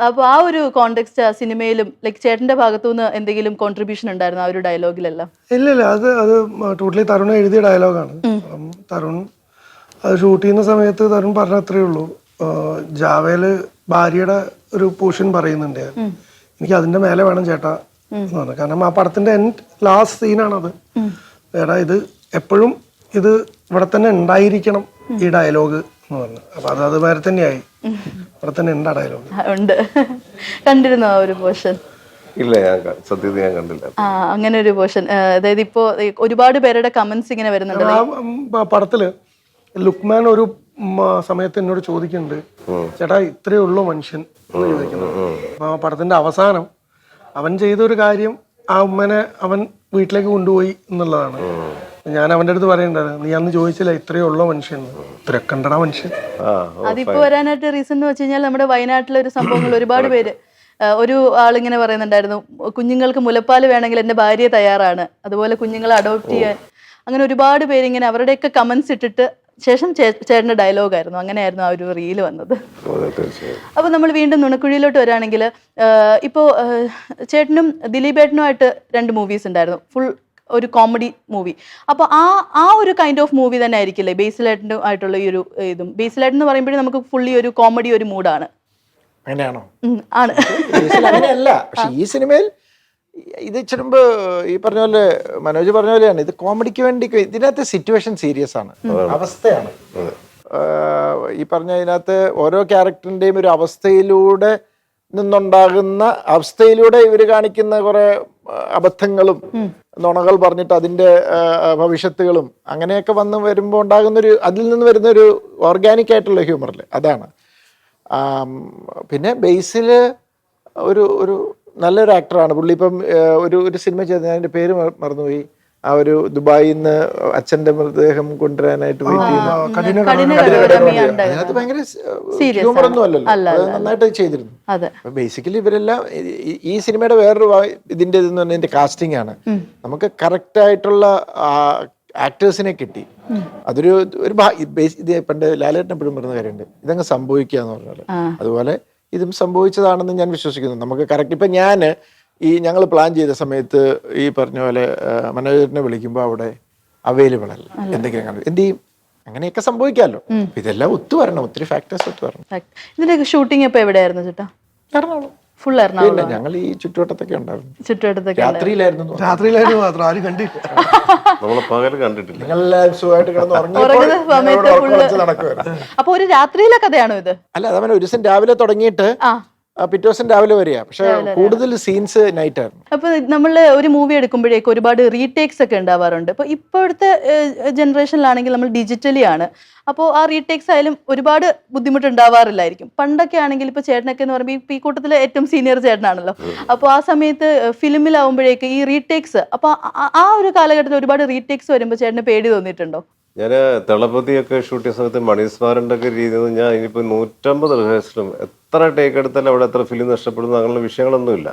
അപ്പൊ ആ ഒരു കോണ്ടെക്സ്റ്റ് ആ സിനിമയിലും ലൈക്ക് ചേട്ടന്റെ ഭാഗത്തുനിന്ന് എന്തെങ്കിലും കോൺട്രിബ്യൂഷൻ ഉണ്ടായിരുന്നു ആ ഒരു ഡയലോഗിലെല്ലാം? ഇല്ല, അത് ടോട്ടലി തരുൺ എഴുതിയ ഡയലോഗാണ്. തരുൺ അത് ഷൂട്ട് ചെയ്യുന്ന സമയത്ത് തരുൺ പറഞ്ഞ അത്രേ ഉള്ളൂ. ജാവയില് ഭാര്യയുടെ ഒരു പോർഷൻ പറയുന്നുണ്ട്, എനിക്ക് അതിന്റെ മേലെ വേണം ചേട്ടാ എന്ന് പറഞ്ഞു. കാരണം ആ പടത്തിന്റെ ലാസ്റ്റ് സീനാണത്. വേടാ ഇത് എപ്പോഴും ഇത് ഇവിടെ തന്നെ ഉണ്ടായിരിക്കണം ഈ ഡയലോഗ് എന്ന് പറഞ്ഞു. അപ്പൊ അത് വേറെ തന്നെയായി, ഇവിടെ തന്നെ ഉണ്ട് ആ ഡയലോഗ്. ഉണ്ട്. കണ്ടിരുന്നോ ഒരു പോർഷൻ? ഇല്ല, സത്യത്തിൽ ഞാൻ കണ്ടില്ല അങ്ങനെ ഒരു പോർഷൻ. അതായത് ഇപ്പോ ഒരുപാട് പേരുടെ കമന്റ്സ് ഇങ്ങനെ വരുന്നുണ്ട്. ആ പടത്തില് ലുക്മാൻ ഒരു സമയത്ത് എന്നോട് ചോദിക്കുന്നുണ്ട്, ചേട്ടാ ഇത്രയേ ഉള്ളൂ മനുഷ്യൻ എന്ന് ചോദിക്കുന്നത്. അപ്പൊ ആ പടത്തിന്റെ അവസാനം അവൻ ചെയ്തൊരു കാര്യം ആ ഉമ്മനെ അവൻ വീട്ടിലേക്ക് കൊണ്ടുപോയി എന്നുള്ളതാണ്. ഞാൻ അവന്റെ അടുത്ത് പറയണ്ടത്, നീ അന്ന് ചോദിച്ചില്ല ഇത്രയേ ഉള്ളോ മനുഷ്യൻ, ഇത്ര കണ്ടടാ മനുഷ്യൻ. അതിപ്പോ വരാനായിട്ട് റീസൺ എന്ന് വെച്ച് കഴിഞ്ഞാൽ നമ്മുടെ വയനാട്ടിലെ ഒരു സംഭവങ്ങൾ ഒരുപാട് പേര്, ഒരു ആളിങ്ങനെ പറയുന്നുണ്ടായിരുന്നു, കുഞ്ഞുങ്ങൾക്ക് മുലപ്പാൽ വേണമെങ്കിൽ എൻ്റെ ഭാര്യ തയ്യാറാണ്, അതുപോലെ കുഞ്ഞുങ്ങളെ അഡോപ്റ്റ് ചെയ്യാൻ. അങ്ങനെ ഒരുപാട് പേരിങ്ങനെ അവരുടെയൊക്കെ കമന്റ്സ് ഇട്ടിട്ട് ശേഷം ചേട്ടൻ്റെ ഡയലോഗായിരുന്നു. അങ്ങനെയായിരുന്നു ആ ഒരു റീല് വന്നത്. അപ്പോൾ നമ്മൾ വീണ്ടും നുണക്കുഴിയിലോട്ട് വരികയാണെങ്കിൽ, ഇപ്പോൾ ചേട്ടനും ദിലീപേട്ടനുമായിട്ട് 2 മൂവീസ് ഉണ്ടായിരുന്നു, ഫുൾ ഒരു കോമഡി മൂവി. അപ്പോൾ ആ ഒരു കൈൻഡ് ഓഫ് മൂവി തന്നെ ആയിരിക്കില്ലേ ബേസിലേട്ടനും ആയിട്ടുള്ള ഈ ഒരു ഇതും? ബേസിലേട്ടൻ എന്ന് പറയുമ്പോഴേ നമുക്ക് ഫുള്ളി ഒരു കോമഡി ഒരു മൂഡാണ്. അങ്ങനെയാണോ? ആണ്. അങ്ങനെയല്ല, പക്ഷെ ഈ സിനിമയിൽ ഇത് ഇച്ചിരുമ്പോ ഈ പറഞ്ഞ പോലെ മനോജ് പറഞ്ഞ പോലെയാണ്. ഇത് കോമഡിക്ക് വേണ്ടി, ഇതിനകത്ത് സിറ്റുവേഷൻ സീരിയസ് ആണ്, അവസ്ഥയാണ്. ഈ പറഞ്ഞ ഇതിനകത്ത് ഓരോ ക്യാരക്ടറിന്റെയും ഒരു അവസ്ഥയിലൂടെ ഇവർ കാണിക്കുന്ന കുറെ അബദ്ധങ്ങളും നുണകൾ പറഞ്ഞിട്ട് അതിന്റെ ഭവിഷ്യത്തുകളും അങ്ങനെയൊക്കെ വരുമ്പോൾ ഉണ്ടാകുന്നൊരു, അതിൽ നിന്ന് വരുന്നൊരു ഓർഗാനിക് ആയിട്ടുള്ള ഹ്യൂമറിൽ അതാണ്. പിന്നെ ബേസിൽ ഒരു നല്ലൊരു ആക്ടറാണ് പുള്ളി. ഇപ്പം ഒരു സിനിമ ചെയ്ത്, ഞാൻ എൻ്റെ പേര് മറന്നുപോയി, ആ ഒരു ദുബായിൽ നിന്ന് അച്ഛൻ്റെ മൃതദേഹം കൊണ്ടുവരാനായിട്ട് വെയിറ്റ് ചെയ്യുന്ന, അതിനകത്ത് ഭയങ്കര ഹ്യൂമറൊന്നും അല്ലല്ലോ, അത് നന്നായിട്ട് ചെയ്തിരുന്നു. ബേസിക്കലി ഇവരെല്ലാം ഈ സിനിമയുടെ വേറൊരു ഇതിൻ്റെ ഇതെന്ന് പറഞ്ഞാൽ ഇതിന്റെ കാസ്റ്റിംഗ് ആണ്. നമുക്ക് കറക്റ്റ് ആയിട്ടുള്ള ആക്ടേഴ്സിനെ കിട്ടി. അതൊരു ഇത് പണ്ട് ലാലേട്ടൻ എപ്പോഴും പറയുന്ന കാര്യമുണ്ട്, ഇതങ്ങ് സംഭവിക്കുക എന്ന് പറഞ്ഞാൽ അതുപോലെ ഇതും സംഭവിച്ചതാണെന്ന് ഞാൻ വിശ്വസിക്കുന്നു. നമുക്ക് കറക്റ്റ് ഇപ്പം ഞാൻ ഈ ഞങ്ങൾ പ്ലാൻ ചെയ്ത സമയത്ത് ഈ പറഞ്ഞ പോലെ മനോജറിനെ വിളിക്കുമ്പോൾ അവിടെ അവൈലബിൾ അല്ല, എന്തെങ്കിലും എന്ത് ചെയ്യും? അങ്ങനെയൊക്കെ സംഭവിക്കാമല്ലോ. ഇതെല്ലാം ഒത്തു വരണം, ഒത്തിരി ഫാക്ടേഴ്സ് ഒത്തു വരണം. ഇതിന്റെ ഷൂട്ടിംഗ് ഇപ്പൊ എവിടെയായിരുന്നു ചേട്ടാ? എറണാകുളം. ഫുൾ എറണാകുളം. ഞങ്ങൾ ഈ ചുറ്റുവട്ടത്തൊക്കെ ഉണ്ടായിരുന്നു. ചുറ്റുവട്ടത്തൊക്കെ രാത്രിയിലായിരുന്നു. രാത്രിയിലായിരുന്നു മാത്രം, ആരും കണ്ടില്ല. നമ്മളെ പകൽ കണ്ടിട്ടില്ല. നിങ്ങളെല്ലാം സുഖമായിട്ട് കിടന്ന് നടക്കുമായിരുന്നു. അപ്പൊ ഒരു രാത്രിയിലെ കഥയാണോ ഇത്? അല്ല, അതവനെ ഒരു ദിവസം രാവിലെ തുടങ്ങിയിട്ട് പിറ്റേ ദിവസം രാവിലെ വരിക. പക്ഷെ കൂടുതൽ സീൻസ് നൈറ്റ് ആയിരുന്നു. അപ്പൊ നമ്മൾ ഒരു മൂവി എടുക്കുമ്പോഴേക്കും ഒരുപാട് റീടേക്സ് ഒക്കെ ഉണ്ടാവാറുണ്ട്. അപ്പൊ ഇപ്പോഴത്തെ ജനറേഷനിലാണെങ്കിൽ നമ്മൾ ഡിജിറ്റലി ആണ്. അപ്പോൾ ആ റീടേക്സ് ആയാലും ഒരുപാട് ബുദ്ധിമുട്ടുണ്ടാവാറില്ലായിരിക്കും. പണ്ടൊക്കെ ആണെങ്കിൽ ഇപ്പൊ ചേട്ടനൊക്കെ എന്ന് പറയുമ്പോൾ ഈ കൂട്ടത്തിലെ ഏറ്റവും സീനിയർ ചേട്ടനാണല്ലോ. അപ്പോൾ ആ സമയത്ത് ഫിലിമിലാവുമ്പോഴേക്ക് ഈ റീടേക്സ്, അപ്പൊ ആ ഒരു കാലഘട്ടത്തിൽ ഒരുപാട് റീടേക്സ് വരുമ്പോൾ ചേട്ടന് പേടി തോന്നിയിട്ടുണ്ടോ? ഞാൻ തളപതിയൊക്കെ ഷൂട്ട് ചെയ്യുന്ന സമയത്ത് മണീസ്മാറിൻ്റെ ഒക്കെ രീതിയിൽ ഞാൻ ഇനിയിപ്പോൾ 150 റിഹേഴ്സലും എത്ര ടേക്ക് എടുത്താലും അവിടെ എത്ര ഫിലിം നഷ്ടപ്പെടുന്നു അങ്ങനെയുള്ള വിഷയങ്ങളൊന്നുമില്ല.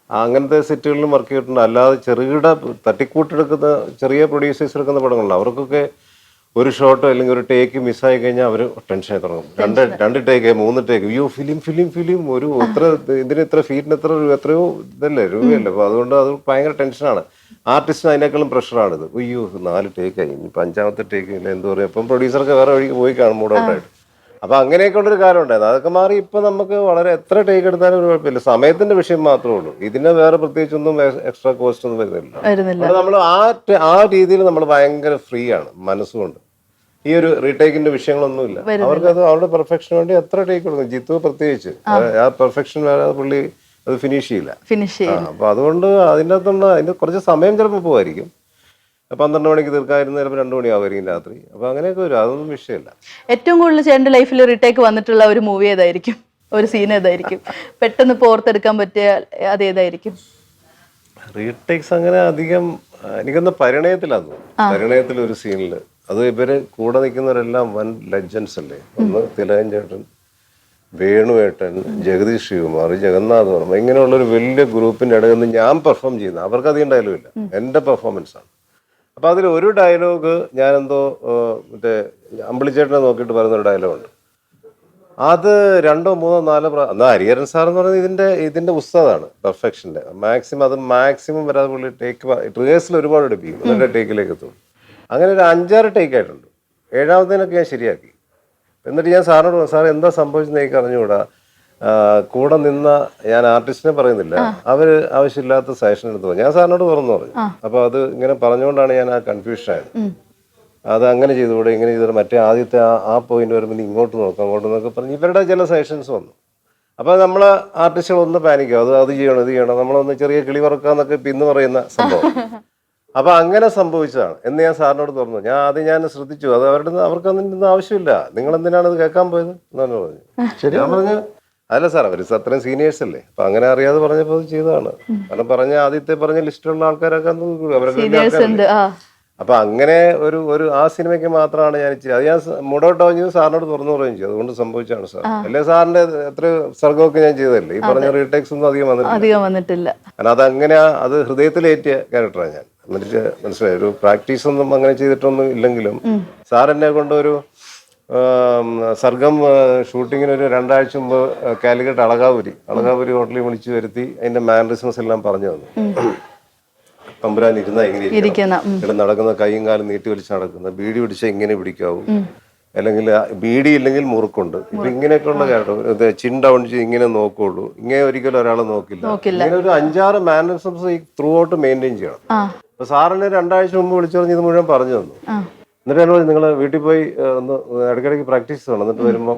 അങ്ങനത്തെ സെറ്റുകളിലും വർക്ക് ചെയ്തിട്ടുണ്ട്. അല്ലാതെ ചെറുകിട തട്ടിക്കൂട്ടെടുക്കുന്ന ചെറിയ പ്രൊഡ്യൂസേഴ്സ് എടുക്കുന്ന പടങ്ങളുണ്ട്. അവർക്കൊക്കെ ഒരു ഷോട്ടോ അല്ലെങ്കിൽ ഒരു ടേക്ക് മിസ്സായി കഴിഞ്ഞാൽ അവർ ടെൻഷനായി തുടങ്ങും. രണ്ട് ടേക്ക് 3 ടേക്ക്, അയ്യോ ഫിലിം ഒരു ഇതിന് ഇത്ര ഫീറ്റിന് എത്രയോ ഇതല്ലേ രൂപയല്ലേ. അപ്പോൾ അതുകൊണ്ട് അത് ഭയങ്കര ടെൻഷനാണ്. ആർട്ടിസ്റ്റിന് അതിനേക്കാളും പ്രഷറാണിത്. അയ്യോ 4 ടേക്കായി, ഇനിയിപ്പോൾ 5ാമത്തെ ടേക്ക് ഇല്ല, എന്താ പറയുക. അപ്പം പ്രൊഡ്യൂസർക്ക് വേറെ വഴിക്ക് പോയി കാണും മൂടൗട്ടായിട്ട്. അപ്പം അങ്ങനെയൊക്കെ ഉള്ളൊരു കാര്യം ഉണ്ടായിരുന്നു. അതൊക്കെ മാറി ഇപ്പം നമുക്ക് വളരെ എത്ര ടേക്ക് എടുത്താലും ഒരു കുഴപ്പമില്ല. സമയത്തിന്റെ വിഷയം മാത്രമേ ഉള്ളൂ. ഇതിന് വേറെ പ്രത്യേകിച്ചൊന്നും എക്സ്ട്രാ കോസ്റ്റ് ഒന്നും വരുന്നില്ല. നമ്മൾ ആ രീതിയിൽ നമ്മൾ ഭയങ്കര ഫ്രീ ആണ് മനസ്സുകൊണ്ട്. ഈ ഒരു റീടേക്കിന്റെ വിഷയങ്ങളൊന്നുമില്ല. അവർക്ക് അത് അവരുടെ പെർഫെക്ഷന് വേണ്ടി എത്ര ടേക്ക് കൊടുക്കും. ജിത്തു പ്രത്യേകിച്ച് ആ പെർഫെക്ഷൻ വേറെ പുള്ളി അത് ഫിനിഷ് ചെയ്യില്ല. അപ്പൊ അതുകൊണ്ട് അതിന്റെ കുറച്ച് സമയം ചിലപ്പോൾ പോകുമായിരിക്കും. 12 മണിക്ക് തീർക്കാതിരുന്ന ചിലപ്പോൾ 2 മണിയാവുമായിരിക്കും രാത്രി. അപ്പൊ അങ്ങനെയൊക്കെ വരും, അതൊന്നും വിഷയമില്ല. ഏറ്റവും കൂടുതൽ ചേട്ടന്റെ ലൈഫിൽ റീടേക്ക് വന്നിട്ടുള്ള ഒരു മൂവി ഏതായിരിക്കും? ഒരു സീൻ ഏതായിരിക്കും പെട്ടെന്ന് ഓർത്തെടുക്കാൻ പറ്റിയ? അതേതായിരിക്കും? റീടേക്സ് അങ്ങനെ അധികം എനിക്കൊന്ന് പരിണയത്തിലാന്ന് തോന്നുന്നു. പരിണയത്തിൽ ഒരു സീനില് അത് ഇവര് കൂടെ നിൽക്കുന്നവരെല്ലാം വൻ ലെജൻസ് അല്ലേ. ഒന്ന് തിലകൻ ചേട്ടൻ, വേണുവേട്ടൻ, ജഗദീഷ് ശ്രീകുമാർ, ജഗന്നാഥ് വർമ്മ, ഇങ്ങനെയുള്ളൊരു വലിയ ഗ്രൂപ്പിന്റെ ഇടയിൽ നിന്ന് ഞാൻ പെർഫോം ചെയ്യുന്നത്. അവർക്ക് അധികം ഡയലോഗില്ല, എൻ്റെ പെർഫോമൻസ് ആണ്. അപ്പൊ അതിൽ ഒരു ഡയലോഗ് ഞാനെന്തോ മറ്റേ അമ്പിളിച്ചേട്ടനെ നോക്കിയിട്ട് പറയുന്ന ഒരു ഡയലോഗുണ്ട്. അത് 2, 3, 4 എന്നാ ഹരിഹരൻ സാർ എന്ന് പറയുന്നത് ഇതിന്റെ ഉസ്താദാണ് പെർഫെക്ഷന്റെ. മാക്സിമം വരാതെ പുള്ളി ടേക്ക് റിഹേഴ്സൽ ഒരുപാട് എടുപ്പിക്കും, എന്നിട്ട് ടേക്കിലേക്ക് എത്തും. അങ്ങനെ ഒരു 5-6 ടേക്ക് ആയിട്ടുണ്ട്. 7ാമത്തേനൊക്കെ ഞാൻ ശരിയാക്കി. എന്നിട്ട് ഞാൻ സാറിനോട് പറഞ്ഞു, സാർ എന്താ സംഭവിച്ചെന്ന് എനിക്ക് അറിഞ്ഞുകൂടാ. കൂടെ നിന്ന ഞാൻ ആർട്ടിസ്റ്റിനെ പറയുന്നില്ല, അവര് ആവശ്യമില്ലാത്ത സജഷൻ എടുത്തു. ഞാൻ സാറിനോട് തുറന്നു പറഞ്ഞു. അപ്പൊ അത് ഇങ്ങനെ പറഞ്ഞുകൊണ്ടാണ് ഞാൻ ആ കൺഫ്യൂഷൻ ആയത്. അത് അങ്ങനെ ചെയ്തുകൂടെ, ഇങ്ങനെ ചെയ്തോടെ, മറ്റേ ആദ്യത്തെ ആ പോയിന്റ് വരുമ്പോൾ ഇങ്ങോട്ട് നോക്കാം, അങ്ങോട്ട് നോക്കാം പറഞ്ഞ് ഇവരുടെ ചില സജഷൻസ് വന്നു. അപ്പൊ നമ്മള് ആർട്ടിസ്റ്റുകളൊന്ന് പാനിക്കും, അത് ചെയ്യണം, ഇത് ചെയ്യണം, നമ്മളൊന്ന് ചെറിയ കിളി വറക്കാന്നൊക്കെ ഇന്ന് പറയുന്ന സംഭവം. അപ്പൊ അങ്ങനെ സംഭവിച്ചതാണ് എന്ന് ഞാൻ സാറിനോട് തുറന്നു. ഞാൻ ശ്രദ്ധിച്ചു. അത് അവർക്ക് അതിൻ്റെ ആവശ്യമില്ല, നിങ്ങൾ എന്തിനാണ് ഇത് കേൾക്കാൻ പോയത് എന്നാണ് പറഞ്ഞു. ഞാൻ പറഞ്ഞു അല്ല സാർ, അവർ അത്രയും സീനിയേഴ്സ് അല്ലേ, അപ്പൊ അങ്ങനെ അറിയാതെ പറഞ്ഞപ്പോൾ അത് ചെയ്തതാണ്. കാരണം ആദ്യത്തെ പറഞ്ഞ ലിസ്റ്റിലുള്ള ആൾക്കാരൊക്കെ അവരൊക്കെ. അപ്പൊ അങ്ങനെ ഒരു ആ സിനിമയ്ക്ക് മാത്രമാണ് ഞാൻ അത് ഞാൻ മൂടൗട്ടാവും ചെയ്ത് സാറിനോട് തുറന്നു പറയുകയും ചെയ്തു. അതുകൊണ്ട് സംഭവിച്ചാണ് സാർ. അല്ലെ സാറിന്റെ എത്ര സർഗമൊക്കെ ഞാൻ ചെയ്തല്ലേ. ഈ പറഞ്ഞ റീടേക്സ് ഒന്നും അധികം വന്നിട്ടില്ല. കാരണം അതങ്ങനെ അത് ഹൃദയത്തിലേറ്റിയ ക്യാരക്ടറാണ് ഞാൻ. എന്നിട്ട് മനസ്സിലായി, ഒരു പ്രാക്ടീസ് ഒന്നും അങ്ങനെ ചെയ്തിട്ടൊന്നും ഇല്ലെങ്കിലും സാർ എന്നെ കൊണ്ട് സർഗം ഷൂട്ടിങ്ങിന് ഒരു 2 ആഴ്ച മുമ്പ് കാലിക്കറ്റ് അളകാപുരി ഹോട്ടലിൽ വിളിച്ചു വരുത്തി അതിന്റെ മാനറിസംസ് എല്ലാം പറഞ്ഞു തന്നു. തമ്പുരാൻ ഇരുന്ന ഇങ്ങനെ നടക്കുന്ന, കൈയും കാലും നീട്ടി വലിച്ച് നടക്കുന്ന, ബീഡി പിടിച്ചാൽ ഇങ്ങനെ പിടിക്കാവും, അല്ലെങ്കിൽ ബീഡി ഇല്ലെങ്കിൽ മുറുക്കുണ്ട്. ഇപ്പൊ ഇങ്ങനെയൊക്കെയുള്ള ക്യാരക്ടർ ചിൻഡൗൺ ചെയ്ത് ഇങ്ങനെ നോക്കുള്ളൂ, ഇങ്ങനെ ഒരിക്കലും ഒരാളെ നോക്കില്ല. ഇങ്ങനെ ഒരു 5-6 മാനറിസംസ് ഈ ത്രൂ ഔട്ട് മെയിൻറ്റെയിൻ ചെയ്യണം. അപ്പൊ സാറിന് 2 ആഴ്ച മുമ്പ് വിളിച്ചു പറഞ്ഞ് ഇത് മുഴുവൻ പറഞ്ഞു തന്നു. എന്നിട്ട് എന്നോട് നിങ്ങൾ വീട്ടിൽ പോയി ഒന്ന് ഇടയ്ക്കിടയ്ക്ക് പ്രാക്ടീസ് ചെയ്യണം, എന്നിട്ട് വരുമ്പം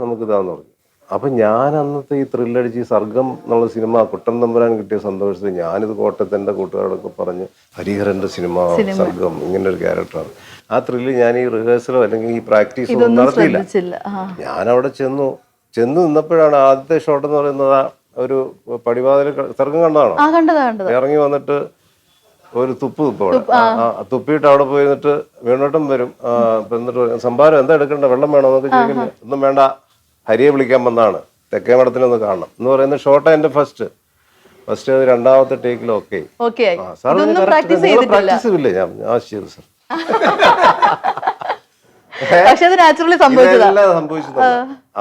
നമുക്ക് ഇതാന്ന് പറഞ്ഞു. അപ്പൊ ഞാൻ അന്നത്തെ ഈ ത്രില്ലടിച്ച് ഈ സർഗം എന്നുള്ള സിനിമ കുട്ടൻ തമ്പുരാൻ കിട്ടിയ സന്തോഷത്തിൽ ഞാനിത് കോട്ടയത്ത് എൻ്റെ കൂട്ടുകാരോടൊക്കെ പറഞ്ഞ് ഹരിഹരന്റെ സിനിമ സർഗം ഇങ്ങനെ ഒരു ക്യാരക്ടറാണ്. ആ ത്രില്ല് ഞാൻ ഈ റിഹേഴ്സലോ അല്ലെങ്കിൽ ഈ പ്രാക്ടീസോ ഒന്നും നടത്തിയില്ല. ഞാനവിടെ ചെന്നു നിന്നപ്പോഴാണ് ആദ്യത്തെ ഷോട്ട് എന്ന് പറയുന്നത് ഒരു പടിവാതിൽ സർഗം കണ്ടതാണോ, ഇറങ്ങി വന്നിട്ട് ഒരു തുപ്പവിടെ തുപ്പിയിട്ട് അവിടെ പോയി നിന്നിട്ട് വേണോട്ടം വരും. എന്നിട്ട് സംഭാരം എന്താ എടുക്കണ്ട, വെള്ളം വേണോ എന്നൊക്കെ ചോദിക്കുന്നത്. ഒന്നും വേണ്ട, ഹരിയെ വിളിക്കാൻ വന്നാണ്, തെക്കേ മഠത്തിനൊന്ന് കാണണം എന്ന് പറയുന്ന ഷോട്ടാ എന്റെ ഫസ്റ്റ് 2ാമത്തെ ടേക്കിൽ ഓക്കെ. പ്രാക്ടീസ് ഇല്ലേ ഞാൻ ചെയ്തു സാർ. സംഭവിച്ചത്.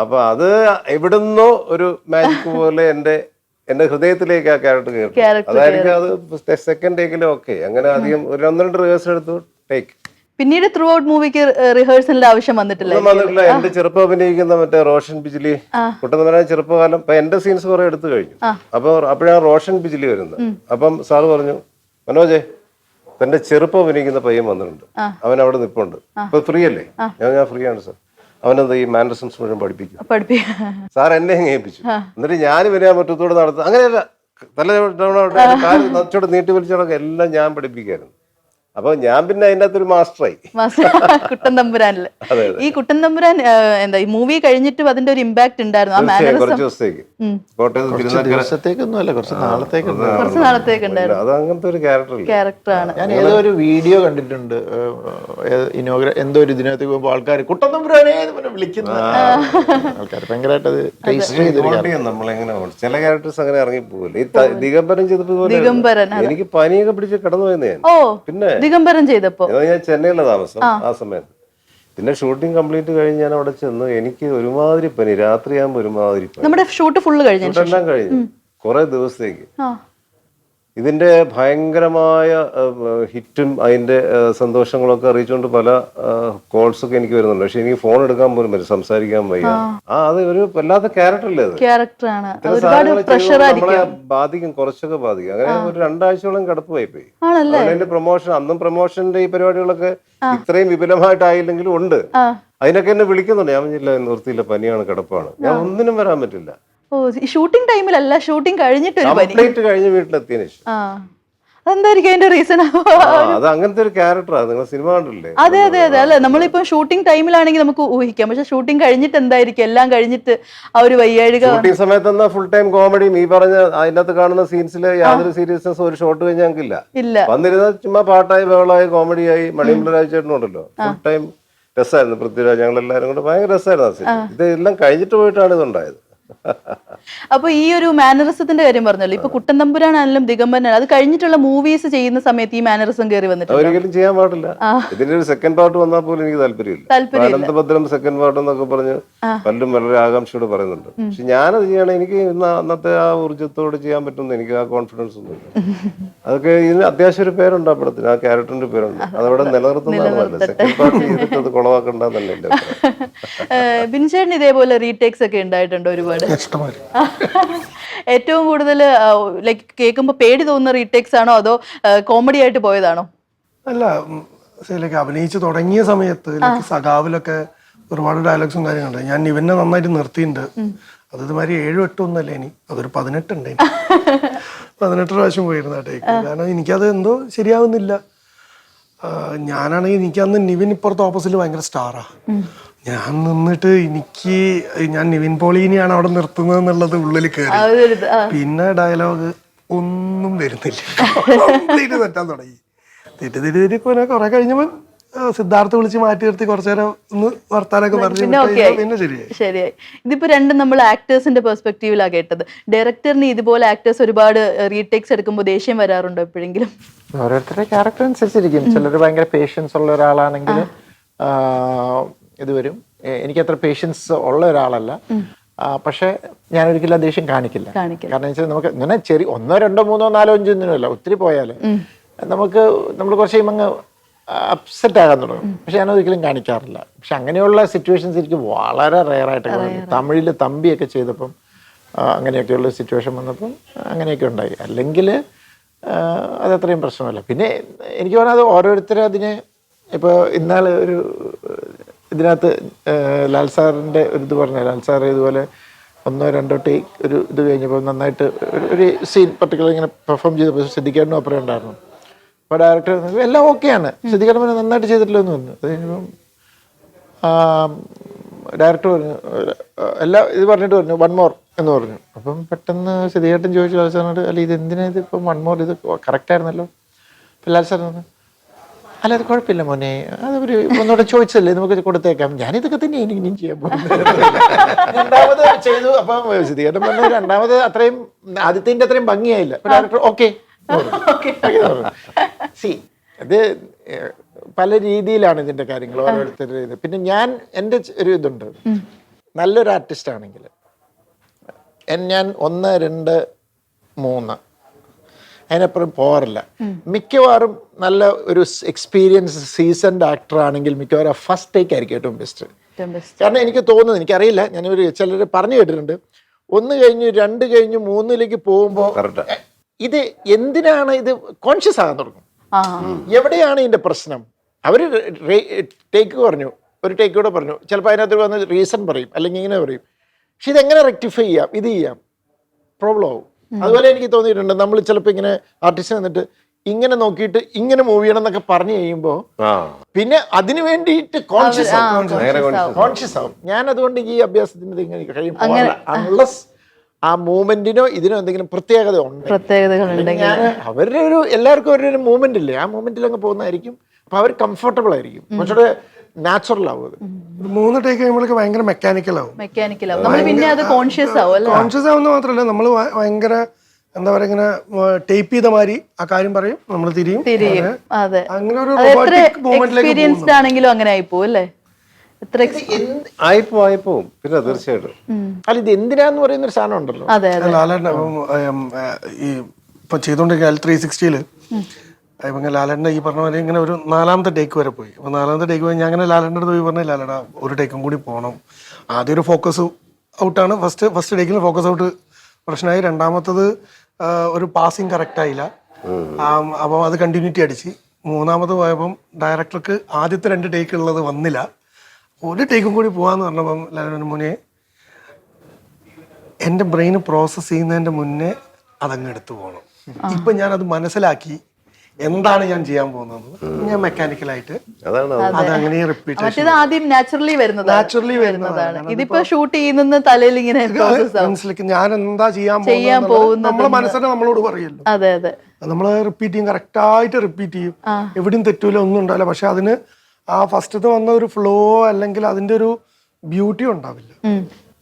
അപ്പൊ അത് എവിടുന്നോ ഒരു മാജിക് പോലെ എന്റെ എന്റെ ഹൃദയത്തിലേക്ക് ആ ക്യാരക്ടർ കയറി. Character അതായിരിക്കും അത് സെക്കൻഡ് ടേക്കിലും ഓക്കെ. അങ്ങനെ അധികം ഒരു 1-2 റിഹേഴ്സൽ എടുത്തു ടേക്ക്. പിന്നീട് ത്രൂ ഔട്ട് മൂവിക്ക് റിഹേഴ്സലിന്റെ ആവശ്യം വന്നിട്ടില്ല. ഒന്നും വന്നിട്ടില്ല. എന്റെ ചെറുപ്പം അഭിനയിക്കുന്ന മറ്റേ റോഷൻ ബിജിലി കുട്ടൻ ചെറുപ്പകാലം ഇപ്പൊ എന്റെ സീൻസ് കുറെ എടുത്തു കഴിഞ്ഞു. അപ്പൊ അപ്പോഴാണ് റോഷൻ ബിജിലി വരുന്നത്. അപ്പം സാറ് പറഞ്ഞു, മനോജേ തന്റെ ചെറുപ്പം അഭിനയിക്കുന്ന പയ്യൻ വന്നിട്ടുണ്ട്, അവൻ അവിടെ നിൽപ്പുണ്ട്, ഇപ്പൊ ഫ്രീ അല്ലേ? ഞാൻ ഫ്രീ ആണ് സാർ. അവനെന്താ ഈ മാനറിസംസ് മുഴുവൻ പഠിപ്പിക്കും. സാർ എന്നെ അങ്ങ് ഏൽപ്പിച്ചു. എന്നിട്ട് ഞാൻ വരാൻ പറ്റത്തോടെ നടത്തും. അങ്ങനെയല്ല, കാല് നച്ചോടെ നീട്ടി വലിച്ചോടൊക്കെ എല്ലാം ഞാൻ പഠിപ്പിക്കായിരുന്നു. അപ്പൊ ഞാൻ പിന്നെ അതിന്റെ അകത്തൊരു മാസ്റ്ററായി കുട്ടൻ തമ്പുരാനില്. ഈ കുട്ടൻ തമ്പുരാൻ എന്താ ഈ മൂവി കഴിഞ്ഞിട്ട് അതിന്റെ ഒരു ഇമ്പാക്ട് ഉണ്ടായിരുന്നു ആ മാനറിസം? കുറച്ച് ദിവസത്തേക്ക് ദിവസത്തേക്കൊന്നുമല്ല, കുറച്ച് നാളത്തേക്ക് ഉണ്ടായിരുന്നു. അത് അങ്ങനത്തെ ഒരു ക്യാരക്ടറാണ്. ഞാൻ ഏതോ ഒരു വീഡിയോ കണ്ടിട്ടുണ്ട്, എന്തോ ഒരു ഇതിനകത്ത് പോകുമ്പോൾ ആൾക്കാർ കുട്ടൻ തമ്പുരാനെ വിളിക്കുന്ന ആൾക്കാർ ഭയങ്കരമായിട്ട് അത് രജിസ്റ്റർ ചെയ്ത് നമ്മളെങ്ങനെ ചില ക്യാരക്ടേഴ്സ് അങ്ങനെ ഇറങ്ങി പോകില്ല. ഈ ദിഗംബരൻ ചെയ്തതുപോലെ എനിക്ക് പനിയൊക്കെ പിടിച്ച് കിടന്നു പോയെന്ന് ഞാൻ. പിന്നെ ദിഗംബരൻ ചെയ്തപ്പോ ഞാൻ ചെന്നൈയിലെ താമസം ആ സമയത്ത്. പിന്നെ ഷൂട്ടിംഗ് കംപ്ലീറ്റ് കഴിഞ്ഞ് ഞാൻ അവിടെ ചെന്ന് എനിക്ക് ഒരുമാതിരി പനി, രാത്രിയാകുമ്പോ ഒരുമാതിരി പനി. നമ്മുടെ ഷൂട്ട് ഫുള്ള് കഴിഞ്ഞു, എല്ലാം കഴിഞ്ഞു കുറെ ദിവസത്തേക്ക്. ഇതിന്റെ ഭയങ്കരമായ ഹിറ്റും അതിന്റെ സന്തോഷങ്ങളൊക്കെ അറിയിച്ചുകൊണ്ട് പല കോൾസ് ഒക്കെ എനിക്ക് വരുന്നുണ്ട്. പക്ഷെ എനിക്ക് ഫോൺ എടുക്കാൻ പോലും പറ്റും, സംസാരിക്കാൻ വയ്യ. അത് ഒരു വല്ലാത്ത ക്യാരക്ടറല്ലേ അത്. ക്യാരക്ടറാണ്, നമ്മളെ ബാധിക്കും, കുറച്ചൊക്കെ ബാധിക്കും. അങ്ങനെ ഒരു 2 ആഴ്ചയോളം കിടപ്പുമായി പോയി. അതിന്റെ പ്രൊമോഷൻ, അന്നും പ്രൊമോഷന്റെ ഈ പരിപാടികളൊക്കെ ഇത്രയും വിപുലമായിട്ടായില്ലെങ്കിലും ഉണ്ട്. അതിനൊക്കെ എന്നെ വിളിക്കുന്നുണ്ട്. ഞാൻ പറഞ്ഞില്ല, നിർത്തിയില്ല, പനിയാണ്, കിടപ്പാണ്, ഞാൻ ഒന്നിനും വരാൻ പറ്റില്ല. ഷൂട്ടിംഗ് ടൈമിലല്ല, ഷൂട്ടിംഗ് കഴിഞ്ഞിട്ട് കംപ്ലീറ്റ് കഴിഞ്ഞ് വീട്ടിലെത്തിയതിനു ശേഷം. അതെന്തായിരിക്കും അതിന്റെ റീസൺ? അത് അങ്ങനത്തെ ഒരു ക്യാരക്ടറാണ്. നിങ്ങൾ സിനിമ കണ്ടില്ലേ? അതെ അതെ അതെ. അല്ല, നമ്മളിപ്പോ ഷൂട്ടിംഗ് ടൈമിലാണെങ്കിൽ നമുക്ക് ഊഹിക്കാം, പക്ഷെ ഷൂട്ടിംഗ് കഴിഞ്ഞിട്ട് എന്തായിരിക്കും, എല്ലാം കഴിഞ്ഞിട്ട് ആ ഒരു വയ്യാഴിക. ഷൂട്ടിംഗ് സമയത്ത് എന്നാ ഫുൾ ടൈം കോമഡിയും ഈ പറഞ്ഞ അതിനകത്ത് കാണുന്ന സീൻസില് യാതൊരു സീരിയസ്നെസ് ഒരു ഷോട്ട് കഴിഞ്ഞാൽ ഞങ്ങൾക്കില്ല. വന്നിരുന്ന ചുമ്മാ പാട്ടായി, ബഹളായി, കോമഡിയായി. മണിയമ്പല രാജേട്ടനുണ്ടല്ലോ, ഫുൾ ടൈം രസമായിരുന്നു. പൃഥ്വിരാജ്, ഞങ്ങളെല്ലാരും കൂടെ ഭയങ്കര രസമായിരുന്നു ആ സീൻ. ഇതെല്ലാം കഴിഞ്ഞിട്ട് പോയിട്ടാണ് ഇതുണ്ടായത്. അപ്പൊ ഈ ഒരു മാനറിസത്തിന്റെ കാര്യം പറഞ്ഞല്ലോ, ഇപ്പൊ കുട്ടൻ തമ്പുരാനാണെങ്കിലും ദിഗംബരനാണ്, അത് കഴിഞ്ഞിട്ടുള്ള മൂവീസ് ചെയ്യുന്ന സമയത്ത് ഈ മാനറിസം കയറി വന്നിട്ട് ഒരിക്കലും ചെയ്യാൻ പാടില്ല. ഇതിന്റെ ഒരു സെക്കൻഡ് പാർട്ട് വന്നാൽ പോലും എനിക്ക് താല്പര്യമില്ല. അനന്തഭദ്രം സെക്കൻഡ് പാർട്ട് എന്നൊക്കെ പറഞ്ഞ് പലരും വളരെ ആകാംക്ഷയോട് പറയുന്നുണ്ട്. പക്ഷെ ഞാനത് ചെയ്യണം, എനിക്ക് അന്നത്തെ ആ ഊർജ്ജത്തോട് ചെയ്യാൻ പറ്റുമെന്ന് എനിക്ക് ആ കോൺഫിഡൻസ് ഒന്നുമില്ല. അതൊക്കെ ഇതിന് അത്യാവശ്യം ഒരു പേരുണ്ട് ആ പടത്തിന്, ആ ക്യാരക്ടറിന്റെ പേരുണ്ട്. അതവിടെ നിലനിർത്തുന്നതാണ്. സെക്കൻഡ് പാർട്ട് ചെയ്തിട്ട് അത് കുളവാക്കണ്ടെന്നല്ലേ എന്റെ ബിൻചേട്ടൻ ഇതേപോലെ റീടേക്സ് ഒക്കെ ഉണ്ടായിട്ടുണ്ട് ഒരുപാട്? ഏറ്റവും കൂടുതൽ ലൈക്ക് കേൾക്കുമ്പോ പേടി തോന്നുന്ന റീടേക്സ് ആണോ അതോ കോമഡി ആയിട്ട് പോയതാണോ? അല്ല, അഭിനയിച്ച് തുടങ്ങിയ സമയത്ത് സഖാവിലൊക്കെ ഒരുപാട് ഡയലോഗ്സും കാര്യങ്ങളുണ്ട്. ഞാൻ ഇവനെ നന്നായിട്ട് നിർത്തിയിട്ടുണ്ട്. അത് ഇതുമാതിരി 7-8 ഒന്നല്ലേ, ഇനി അതൊരു 18 ഉണ്ട്. 18 പ്രാവശ്യം പോയിരുന്നു ആ ടേക്ക്. കാരണം എനിക്കത് എന്തോ ശരിയാവുന്നില്ല. ഞാനാണെങ്കിൽ എനിക്കന്ന് നിവിൻ ഇപ്പുറത്ത് ഓപ്പോസിറ്റ് ഭയങ്കര സ്റ്റാറാ. ഞാൻ നിന്നിട്ട് ഞാൻ നിവിൻ പോളിനെയാണ് അവിടെ നിർത്തുന്നത് എന്നുള്ളത് ഉള്ളിൽ കയറി. പിന്നെ ഡയലോഗ് ഒന്നും വരുന്നില്ല, കംപ്ലീറ്റ് തെറ്റാൻ തുടങ്ങി. തെറ്റി കുറെ കഴിഞ്ഞപ്പോ സിദ്ധാർത്ഥ വിളിച്ച് മാറ്റി നിർത്തി കുറച്ചു നേരം ഒന്ന് വർത്താനൊക്കെ പറഞ്ഞു. പിന്നെ ശരിയായി. ഇതിപ്പോ രണ്ടും നമ്മൾ ആക്ടേഴ്സിന്റെ പെർസ്പെക്റ്റീവിലാണ് കേട്ടത്. ഡയറക്ടറിന് ഇതുപോലെ ആക്ടേഴ്സ് ഒരുപാട് റീടേക്സ് എടുക്കുമ്പോൾ ദേഷ്യം വരാറുണ്ടോ എപ്പോഴെങ്കിലും? ഓരോരുത്തരുടെ ക്യാരക്ടർ അനുസരിച്ചിരിക്കും. ചിലർ ഭയങ്കര പേഷ്യൻസ് ഉള്ള ഒരാളാണെങ്കിൽ ഇത് വരും. എനിക്ക് അത്ര പേഷ്യൻസ് ഉള്ള ഒരാളല്ല, പക്ഷെ ഞാൻ ഒരിക്കലും ആ ദേഷ്യം കാണിക്കില്ല. കാരണം വെച്ചാൽ നമുക്ക് ഇങ്ങനെ 1, 2, 3, 4, 5 ഒന്നിനുമല്ല, ഒത്തിരി പോയാൽ നമ്മൾ കുറച്ച് കഴിയുമ്പോൾ അപ്സെറ്റ് ആകാൻ തുടങ്ങും. പക്ഷെ ഞാൻ ഒരിക്കലും കാണിക്കാറില്ല. പക്ഷെ അങ്ങനെയുള്ള സിറ്റുവേഷൻസ് എനിക്ക് വളരെ റെയറായിട്ട് കാണും. തമിഴിൽ തമ്പിയൊക്കെ ചെയ്തപ്പം അങ്ങനെയൊക്കെയുള്ള സിറ്റുവേഷൻ വന്നപ്പം അങ്ങനെയൊക്കെ ഉണ്ടായി. അല്ലെങ്കിൽ അതത്രയും പ്രശ്നമല്ല. പിന്നെ എനിക്ക് പറഞ്ഞാൽ ഓരോരുത്തരും അതിന് ഇപ്പോൾ ഇന്നാൾ ഒരു ഇതിനകത്ത് ലാൽ സാറിൻ്റെ ഒരു ഇത് പറഞ്ഞ, ലാൽ സാർ ഇതുപോലെ 1, 2 ടേക്ക് ഒരു ഇത് കഴിഞ്ഞപ്പോൾ നന്നായിട്ട് ഒരു സീൻ പർട്ടിക്കുലർ ഇങ്ങനെ പെർഫോം ചെയ്തപ്പോൾ ശ്രദ്ധിക്കാനും അപ്പുറം ഉണ്ടായിരുന്നു. അപ്പോൾ ഡയറക്ടർ എല്ലാം ഓക്കെയാണ്, ശ്രദ്ധിക്കാനും പിന്നെ നന്നായിട്ട് ചെയ്തിട്ടില്ല എന്ന് പറഞ്ഞു. അത് കഴിഞ്ഞപ്പം ഡയറക്ടർ പറഞ്ഞു എല്ലാം ഇത് പറഞ്ഞിട്ട് പറഞ്ഞു 1 more എന്ന് പറഞ്ഞു. അപ്പം പെട്ടെന്ന് ശ്രദ്ധിക്കേട്ടൻ ചോദിച്ചു ലാൽ സാറിനോട്, അല്ല ഇത് എന്തിനാ ഇത് ഇപ്പം 1 more, ഇത് കറക്റ്റായിരുന്നല്ലോ. അപ്പം ലാൽ സാർ പറഞ്ഞു, അല്ല അത് കുഴപ്പമില്ല മോനെ, അതൊരു ഒന്നുകൂടെ ചോദിച്ചല്ലേ, നമുക്ക് കൊടുത്തേക്കാം, ഞാനിതൊക്കെ തന്നെ എനിക്ക് ഇനിയും ചെയ്യാൻ പോകുന്നത്. രണ്ടാമത് ചെയ്തു. അപ്പം സിദ്ധികേട്ടൻ പറഞ്ഞു രണ്ടാമത് അത്രയും ആദ്യത്തെ അത്രയും ഭംഗിയായില്ല. അപ്പം ഡയറക്ടർ ഓക്കെ. സി അത് പല രീതിയിലാണ് ഇതിൻ്റെ കാര്യങ്ങൾ ഓരോരുത്തരുടെ ഇത്. പിന്നെ എൻ്റെ ഒരു ഇതുണ്ട്, നല്ലൊരു ആർട്ടിസ്റ്റ് ആണെങ്കിൽ ഞാൻ 1, 2 3 അതിനപ്പുറം പോകാറില്ല. മിക്കവാറും നല്ല ഒരു എക്സ്പീരിയൻസ് സീസൺഡ് ആക്ടർ ആണെങ്കിൽ മിക്കവാറും ഫസ്റ്റ് ടേക്ക് ആയിരിക്കും ഏറ്റവും ബെസ്റ്റ്. കാരണം എനിക്ക് തോന്നുന്നത്, എനിക്കറിയില്ല, ഞാനൊരു ചിലർ പറഞ്ഞു കേട്ടിട്ടുണ്ട്, 1 കഴിഞ്ഞ് 2 കഴിഞ്ഞ് 3ലേക്ക് പോകുമ്പോൾ ഇത് എന്തിനാണ് ഇത് കോൺഷ്യസ് ആകാൻ തുടങ്ങും. എവിടെയാണ് ഇതിന്റെ പ്രശ്നം? അവർ ടേക്ക് പറഞ്ഞു, ഒരു ടേക്ക് കൂടെ പറഞ്ഞു, ചിലപ്പോൾ അതിനകത്ത് വന്ന് റീസൺ പറയും, അല്ലെങ്കിൽ ഇങ്ങനെ പറയും. പക്ഷെ ഇതെങ്ങനെ റെക്ടിഫൈ ചെയ്യാം, ഇത് ചെയ്യാം, പ്രോബ്ലം ആവും. അതുപോലെ എനിക്ക് തോന്നിയിട്ടുണ്ട്, നമ്മൾ ചിലപ്പോൾ ഇങ്ങനെ ആർട്ടിസ്റ്റ് വന്നിട്ട് ഇങ്ങനെ നോക്കിയിട്ട് ഇങ്ങനെ മൂവ് ചെയ്യണം എന്നൊക്കെ പറഞ്ഞു കഴിയുമ്പോൾ പിന്നെ അതിനു വേണ്ടിയിട്ട് കോൺഷ്യസ് ആവും. ഞാൻ അതുകൊണ്ട് ഈ അഭ്യാസത്തിന് ഇങ്ങനെ കഴിയും, അൺലെസ് ആ മൂവ്മെന്റിനോ ഇതിനോ എന്തെങ്കിലും പ്രത്യേകതകളുണ്ടെങ്കിൽ അവരുടെ എല്ലാവർക്കും അവരുടെ മൂവ്മെന്റ് ഇല്ലേ, ആ മൂവ്മെന്റിൽ അങ്ങ് പോകുന്നതായിരിക്കും. അപ്പൊ അവർ കംഫർട്ടബിൾ ആയിരിക്കും, കുറച്ചുകൂടെ നാച്ചുറൽ ആവും. അത് 3 ടേക്ക് കഴിയുമ്പോഴേക്ക് ഭയങ്കര മെക്കാനിക്കൽ ആവും. പിന്നെ അത് കോൺഷ്യസ് ആവുന്ന മാത്രമല്ല, നമ്മൾ ഭയങ്കര എന്താ പറയാ, ഇങ്ങനെ ടേപ്പ് ചെയ്ത മാതിരി ആ കാര്യം പറയും, നമ്മൾ തിരിയും. അങ്ങനെ ഒരു റോബോട്ടിക് മൂവ്മെന്റിലേക്ക് ആണെങ്കിലും അങ്ങനെ ആയിപ്പോ അല്ലേ, ആയിപ്പോവും. പിന്നെ തീർച്ചയായിട്ടും അല്ല, ഇത് എന്തിനാന്ന് പറയുന്ന ഒരു സാധനം ഉണ്ടല്ലോ. ഈ ഇപ്പൊ ചെയ്തോണ്ടിരിക്കുന്ന L360 ഇപ്പൊ ലാലേട്ടൻ്റെ ഈ പറഞ്ഞ പോലെ ഇങ്ങനെ ഒരു 4ാമത്തെ ടേക്ക് വരെ പോയി. അപ്പൊ 4ാമത്തെ ടേക്ക് പോയി ഞാൻ അങ്ങനെ ലാലേട്ടൻ്റെ അടുത്ത് പോയി പറഞ്ഞു, ലാലേട്ടാ ഒരു ടേക്കും കൂടി പോകണം. ആദ്യം ഒരു ഫോക്കസ് ഔട്ടാണ്, ഫസ്റ്റ് ടേക്കിൽ ഫോക്കസ് ഔട്ട് പ്രശ്നമായി. 2ാമത്തത് ഒരു പാസിങ് കറക്റ്റ് ആയില്ല, അപ്പം അത് കണ്ടിന്യൂറ്റി അടിച്ച്. 3ാമത് പോയപ്പം ഡയറക്ടർക്ക് ആദ്യത്തെ 2 ടേക്ക് ഉള്ളത് വന്നില്ല, ഒരു ടേക്കും കൂടി പോകാന്ന് പറഞ്ഞപ്പം ലാലേട്ടന് മുന്നേ എൻ്റെ ബ്രെയിൻ പ്രോസസ്സ് ചെയ്യുന്നതിൻ്റെ മുന്നേ അതങ്ങ് എടുത്തു പോകണം. ഇപ്പം ഞാനത് മനസ്സിലാക്കി എന്താണ് ഞാൻ ചെയ്യാൻ പോകുന്നത്. ഞാൻ മെക്കാനിക്കലായിട്ട് അതങ്ങനെ റിപ്പീറ്റ് ആദ്യം നാച്ചുറലി വരുന്നതാണ്. ഇതിപ്പോ ഷൂട്ട് ചെയ്യുന്ന തലയിൽ ഇങ്ങനെ മനസ്സിലാക്കി ഞാൻ എന്താ ചെയ്യാൻ പോകുന്നത് നമ്മളെ മനസ്സിനെ നമ്മളോട് പറയല്ലോ. നമ്മള് റിപ്പീറ്റ് ചെയ്യും, കറക്റ്റായിട്ട് റിപ്പീറ്റ് ചെയ്യും, എവിടെയും തെറ്റൂല, ഒന്നും ഉണ്ടാവില്ല. പക്ഷെ അതിന് ആ ഫസ്റ്റത്തെ വന്ന ഒരു ഫ്ലോ അല്ലെങ്കിൽ അതിന്റെ ഒരു ബ്യൂട്ടി ഉണ്ടാവില്ല.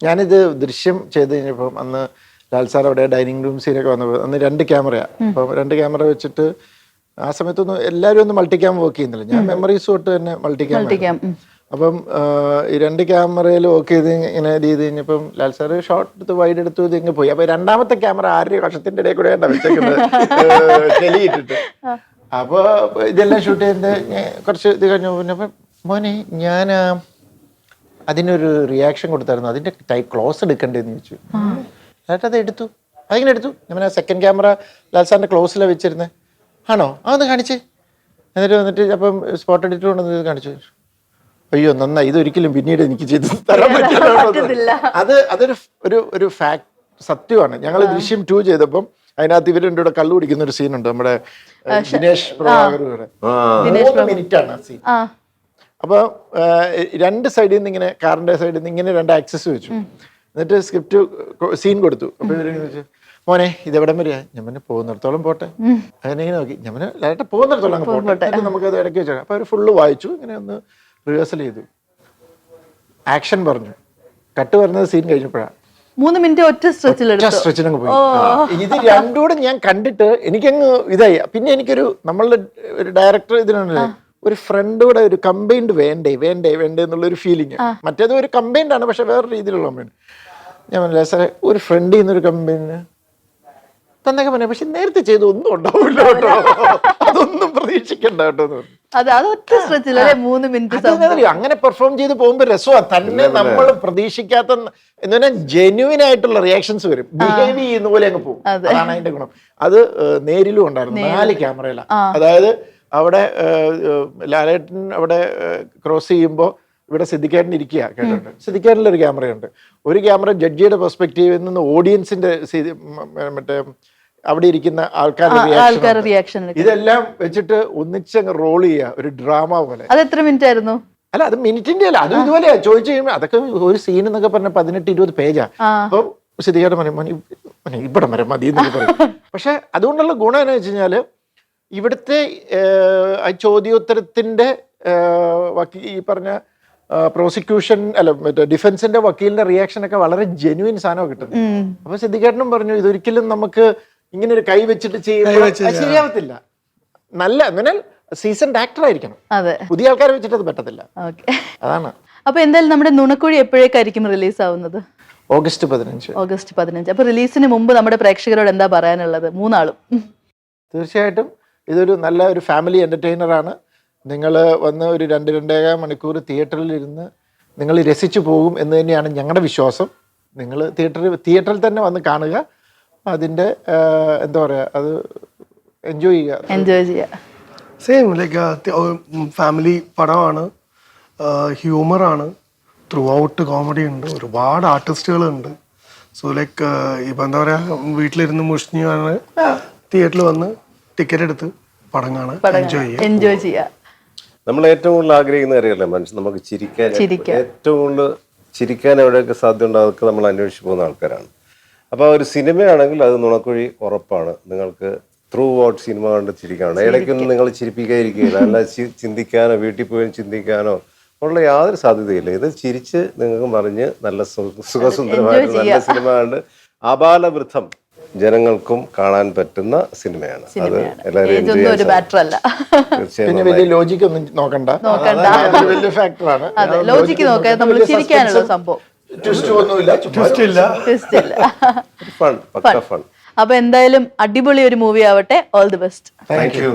ഞാനിത് ദൃശ്യം ചെയ്ത് കഴിഞ്ഞപ്പം അന്ന് ലാൽ സാർ അവിടെ ഡൈനിങ് റൂം സീനൊക്കെ വന്നപ്പോൾ അന്ന് 2 ക്യാമറയാണ്. അപ്പം 2 ക്യാമറ വെച്ചിട്ട് ആ സമയത്തൊന്നും എല്ലാവരും ഒന്നും മൾട്ടി ക്യാം വർക്ക് ചെയ്യുന്നില്ല. ഞാൻ മെമ്മറീസ് തൊട്ട് തന്നെ മൾട്ടി ക്യാം. അപ്പം ഈ 2 ക്യാമറയിൽ വർക്ക് ചെയ്ത് ഇങ്ങനെ ചെയ്ത് കഴിഞ്ഞപ്പം ലാൽ സാറ് ഷോർട്ട് എടുത്ത് വൈഡ് എടുത്തു ഇത് ഇങ്ങനെ പോയി. അപ്പൊ 2ാമത്തെ ക്യാമറ ആരുടെ കഷത്തിന്റെ ഇടയിൽ കൂടെ വെച്ചേക്കുന്നത് തെളിയിട്ടിട്ട്. അപ്പോൾ ഇതെല്ലാം ഷൂട്ട് ചെയ്ത് കുറച്ച് ഇത് കഴിഞ്ഞു. പിന്നെ മോനെ ഞാൻ അതിനൊരു റിയാക്ഷൻ കൊടുത്തായിരുന്നു, അതിന്റെ ക്ലോസ് എടുക്കണ്ടേന്ന് ചോദിച്ചു. എന്നിട്ട് അത് എടുത്തു, അതിങ്ങനെ എടുത്തു. ഞാൻ 2nd ക്യാമറ ലാൽ സാറിന്റെ ക്ലോസിലാണ് വെച്ചിരുന്നത്. ആണോ, അതൊന്ന് കാണിച്ച്. എന്നിട്ട് അപ്പം സ്പോട്ട് എഡിറ്റർ കൊണ്ടു കാണിച്ചു. അയ്യോ നന്നായി, ഇതൊരിക്കലും പിന്നീട് എനിക്ക് ചെയ്ത് തരാൻ പറ്റില്ല. അതൊരു ഫാക്ട്, സത്യമാണ്. ഞങ്ങൾ ദൃശ്യം 2 ചെയ്തപ്പം അതിനകത്ത് ഇവർ രണ്ടുകൂടെ കള്ളു കുടിക്കുന്ന ഒരു സീനുണ്ട്. നമ്മുടെ ദിനേശ് പ്രഭാകർ 3 മിനിറ്റാണ് ആ സീൻ. അപ്പൊ 2 സൈഡിൽ നിന്ന് ഇങ്ങനെ, കാറിന്റെ സൈഡിൽ നിന്ന് ഇങ്ങനെ 2 ആക്സസ് വെച്ചു. എന്നിട്ട് സ്ക്രിപ്റ്റ് സീൻ കൊടുത്തു. അപ്പൊ ഇവരിങ്ങനെ വെച്ചു, മോനെ ഇതെവിടം വരെയാ? ഞാൻ പിന്നെ പോകുന്നിടത്തോളം പോട്ടെ. അങ്ങനെ ഇങ്ങനെ നോക്കി, ഞാൻ പിന്നെ ലാലേട്ട പോകുന്നിടത്തോളം അങ്ങ് പോട്ടെ, നമുക്കത് ഇടയ്ക്ക് വെച്ചാൽ. അപ്പൊ അവർ ഫുള്ള് വായിച്ചു, ഇങ്ങനെ ഒന്ന് റിഹേഴ്സൽ ചെയ്തു, ആക്ഷൻ പറഞ്ഞു. കട്ട് പറഞ്ഞത് സീൻ കഴിഞ്ഞപ്പോഴാണ് 3 മിനിറ്റ് ഒറ്റ സ്ട്രെച്ചിനങ്ങ് പോയി. ഇത് 2 കൂടെ ഞാൻ കണ്ടിട്ട് എനിക്കങ്ങ് ഇതായി. പിന്നെ എനിക്കൊരു നമ്മളുടെ ഒരു ഡയറക്ടർ ഇതിനുണ്ടല്ലേ, ഒരു ഫ്രണ്ട് കൂടെ ഒരു കമ്പൈൻഡ് വേണ്ടേ എന്നുള്ളൊരു ഫീലിംഗ്. മറ്റേത് ഒരു കമ്പൈൻഡ് ആണ്, പക്ഷെ വേറെ രീതിയിലുള്ള കമ്പൈൻഡ്. ഞാൻ മനസ്സിലായി സാറേ, ഒരു ഫ്രണ്ടിൽ നിന്നൊരു കമ്പൈൻഡ് തന്നൊക്കെ പറഞ്ഞു, പക്ഷെ നേരത്തെ ചെയ്ത് ഒന്നും ഉണ്ടാവില്ല കേട്ടോ, അതൊന്നും പ്രതീക്ഷിക്കണ്ട കേട്ടോ. അങ്ങനെ പെർഫോം ചെയ്ത് പോകുമ്പോ രസമാണ്. തന്നെ നമ്മൾ പ്രതീക്ഷിക്കാത്ത എന്ന് പറഞ്ഞാൽ ജെന്യുവൻ ആയിട്ടുള്ള റിയാക്ഷൻസ് വരും, ബിഹേവ് ചെയ്യുന്ന പോലെ അങ്ങ് പോകും. അതാണ് അതിന്റെ ഗുണം. അത് നേരിലും ഉണ്ടായിരുന്നു 4 ക്യാമറയിലാണ്. അതായത് അവിടെ ലാലേട്ടൻ അവിടെ ക്രോസ് ചെയ്യുമ്പോൾ ഇവിടെ സിദ്ദിഖേട്ടൻ ഇരിക്കുക കേട്ടിട്ടുണ്ട്. സിദ്ദിഖേട്ടനിലൊരു ക്യാമറയുണ്ട്. ഒരു ക്യാമറ ജഡ്ജിയുടെ പെർസ്പെക്റ്റീവിൽ നിന്ന് ഓഡിയൻസിന്റെ മറ്റേ അവിടെ ഇരിക്കുന്ന ആൾക്കാരുടെ റിയാക്ഷൻ, ഇതെല്ലാം വെച്ചിട്ട് ഒന്നിച്ചങ്ങ് റോൾ ചെയ്യുക, ഒരു ഡ്രാമ പോലെ. അത് എത്ര മിനിറ്റ് ആയിരുന്നു? അല്ല, അത് മിനിറ്റിന്റെ അല്ല, അതും ഇതുപോലെ ചോദിച്ചു കഴിയുമ്പോൾ അതൊക്കെ ഒരു സീൻ എന്നൊക്കെ പറഞ്ഞ 18-20 പേജാ. അപ്പൊ സിദ്ദിഖേട്ടൻ പറയും ഇവിടെ വരെ മതി എന്നൊക്കെ പറയും. പക്ഷെ അതുകൊണ്ടുള്ള ഗുണം എന്ന് വെച്ച് കഴിഞ്ഞാല് ഇവിടുത്തെ ചോദ്യോത്തരത്തിന്റെ ഈ പറഞ്ഞ പ്രോസിക്യൂഷൻ അല്ല മറ്റേ ഡിഫൻസിന്റെ വക്കീലിന്റെ റിയാക്ഷൻ ഒക്കെ വളരെ ജെന്യുവൻ സാധനം കിട്ടുന്നത്. അപ്പൊ സിദ്ദിഖേട്ടനും പറഞ്ഞു, ഇതൊരിക്കലും നമുക്ക് ഇങ്ങനെ ഒരു കൈ വെച്ചിട്ട് ശരിയാവത്തില്ല. നല്ല എന്നാൽ സീസൺഡ് ആക്ടർ ആയിരിക്കണം, പുതിയ ആൾക്കാരെ വെച്ചിട്ട് അത് പറ്റത്തില്ല. അതാണ്. അപ്പൊ എന്തായാലും നമ്മുടെ നുണക്കുഴി എപ്പോഴേക്കായിരിക്കും റിലീസ് ആവുന്നത്? ഓഗസ്റ്റ് 15. ഓഗസ്റ്റ് 15. അപ്പൊ റിലീസിന് മുമ്പ് നമ്മുടെ പ്രേക്ഷകരോട് എന്താ പറയാനുള്ളത്? മൂന്നാളും. തീർച്ചയായിട്ടും ഇതൊരു നല്ല ഒരു ഫാമിലി എൻ്റർടൈനറാണ്. നിങ്ങൾ വന്ന് ഒരു 2-2.5 മണിക്കൂർ തിയേറ്ററിൽ ഇരുന്ന് നിങ്ങൾ രസിച്ചു പോകും എന്ന് തന്നെയാണ് ഞങ്ങളുടെ വിശ്വാസം. നിങ്ങൾ തിയേറ്ററിൽ തന്നെ വന്ന് കാണുക, അതിൻ്റെ എന്താ പറയുക, അത് എൻജോയ് ചെയ്യുക. സെയിം ലൈക്ക് ഫാമിലി പടമാണ്, ഹ്യൂമറാണ്, ത്രൂ ഔട്ട് കോമഡി ഉണ്ട്, ഒരുപാട് ആർട്ടിസ്റ്റുകളുണ്ട്. സോ ലൈക്ക് ഇപ്പം എന്താ പറയുക, വീട്ടിലിരുന്ന് മുഷിഞ്ഞാണ് തിയേറ്ററിൽ വന്ന് ടിക്കറ്റ് എടുത്ത് പടം കാണാൻ എൻജോയ് ചെയ്യുക. നമ്മൾ ഏറ്റവും കൂടുതൽ ആഗ്രഹിക്കുന്ന കാര്യമല്ലേ മനുഷ്യൻ, നമുക്ക് ചിരിക്കാൻ. ഏറ്റവും കൂടുതൽ ചിരിക്കാൻ എവിടെയൊക്കെ സാധ്യത അതൊക്കെ നമ്മൾ അന്വേഷിച്ച് പോകുന്ന ആൾക്കാരാണ്. അപ്പോൾ ഒരു സിനിമയാണെങ്കിൽ അത് നുണക്കുഴി ഉറപ്പാണ്. നിങ്ങൾക്ക് ത്രൂ ഔട്ട് സിനിമ കണ്ട് ചിരിക്കാനുണ്ട്. ഇടയ്ക്കൊന്നും നിങ്ങൾ ചിരിപ്പിക്കാതിരിക്കുകയില്ല, അല്ല ചിന്തിക്കാനോ വീട്ടിൽ പോയി ചിന്തിക്കാനോ ഉള്ള യാതൊരു സാധ്യതയില്ല. ഇത് ചിരിച്ച് നിങ്ങൾക്ക് മറിഞ്ഞ് നല്ല സുഖസുന്ദരമായിട്ട് നല്ല സിനിമ കണ്ട് ആബാലവൃദ്ധം ജനങ്ങൾക്കും കാണാൻ പറ്റുന്ന സിനിമയാണ്. അത് എല്ലാവരും പിന്നെ വലിയ ലോജിക് ഒന്നും നോക്കണ്ട, വലിയ ഫാക്ടറാണ്. ലോജിക്ക് നോക്കാൻ നമ്മൾ ചിരിക്കാനുള്ള സംഭവം. ഫൺ. അപ്പൊ എന്തായാലും അടിപൊളി ഒരു മൂവി ആവട്ടെ. All the best. Thank you.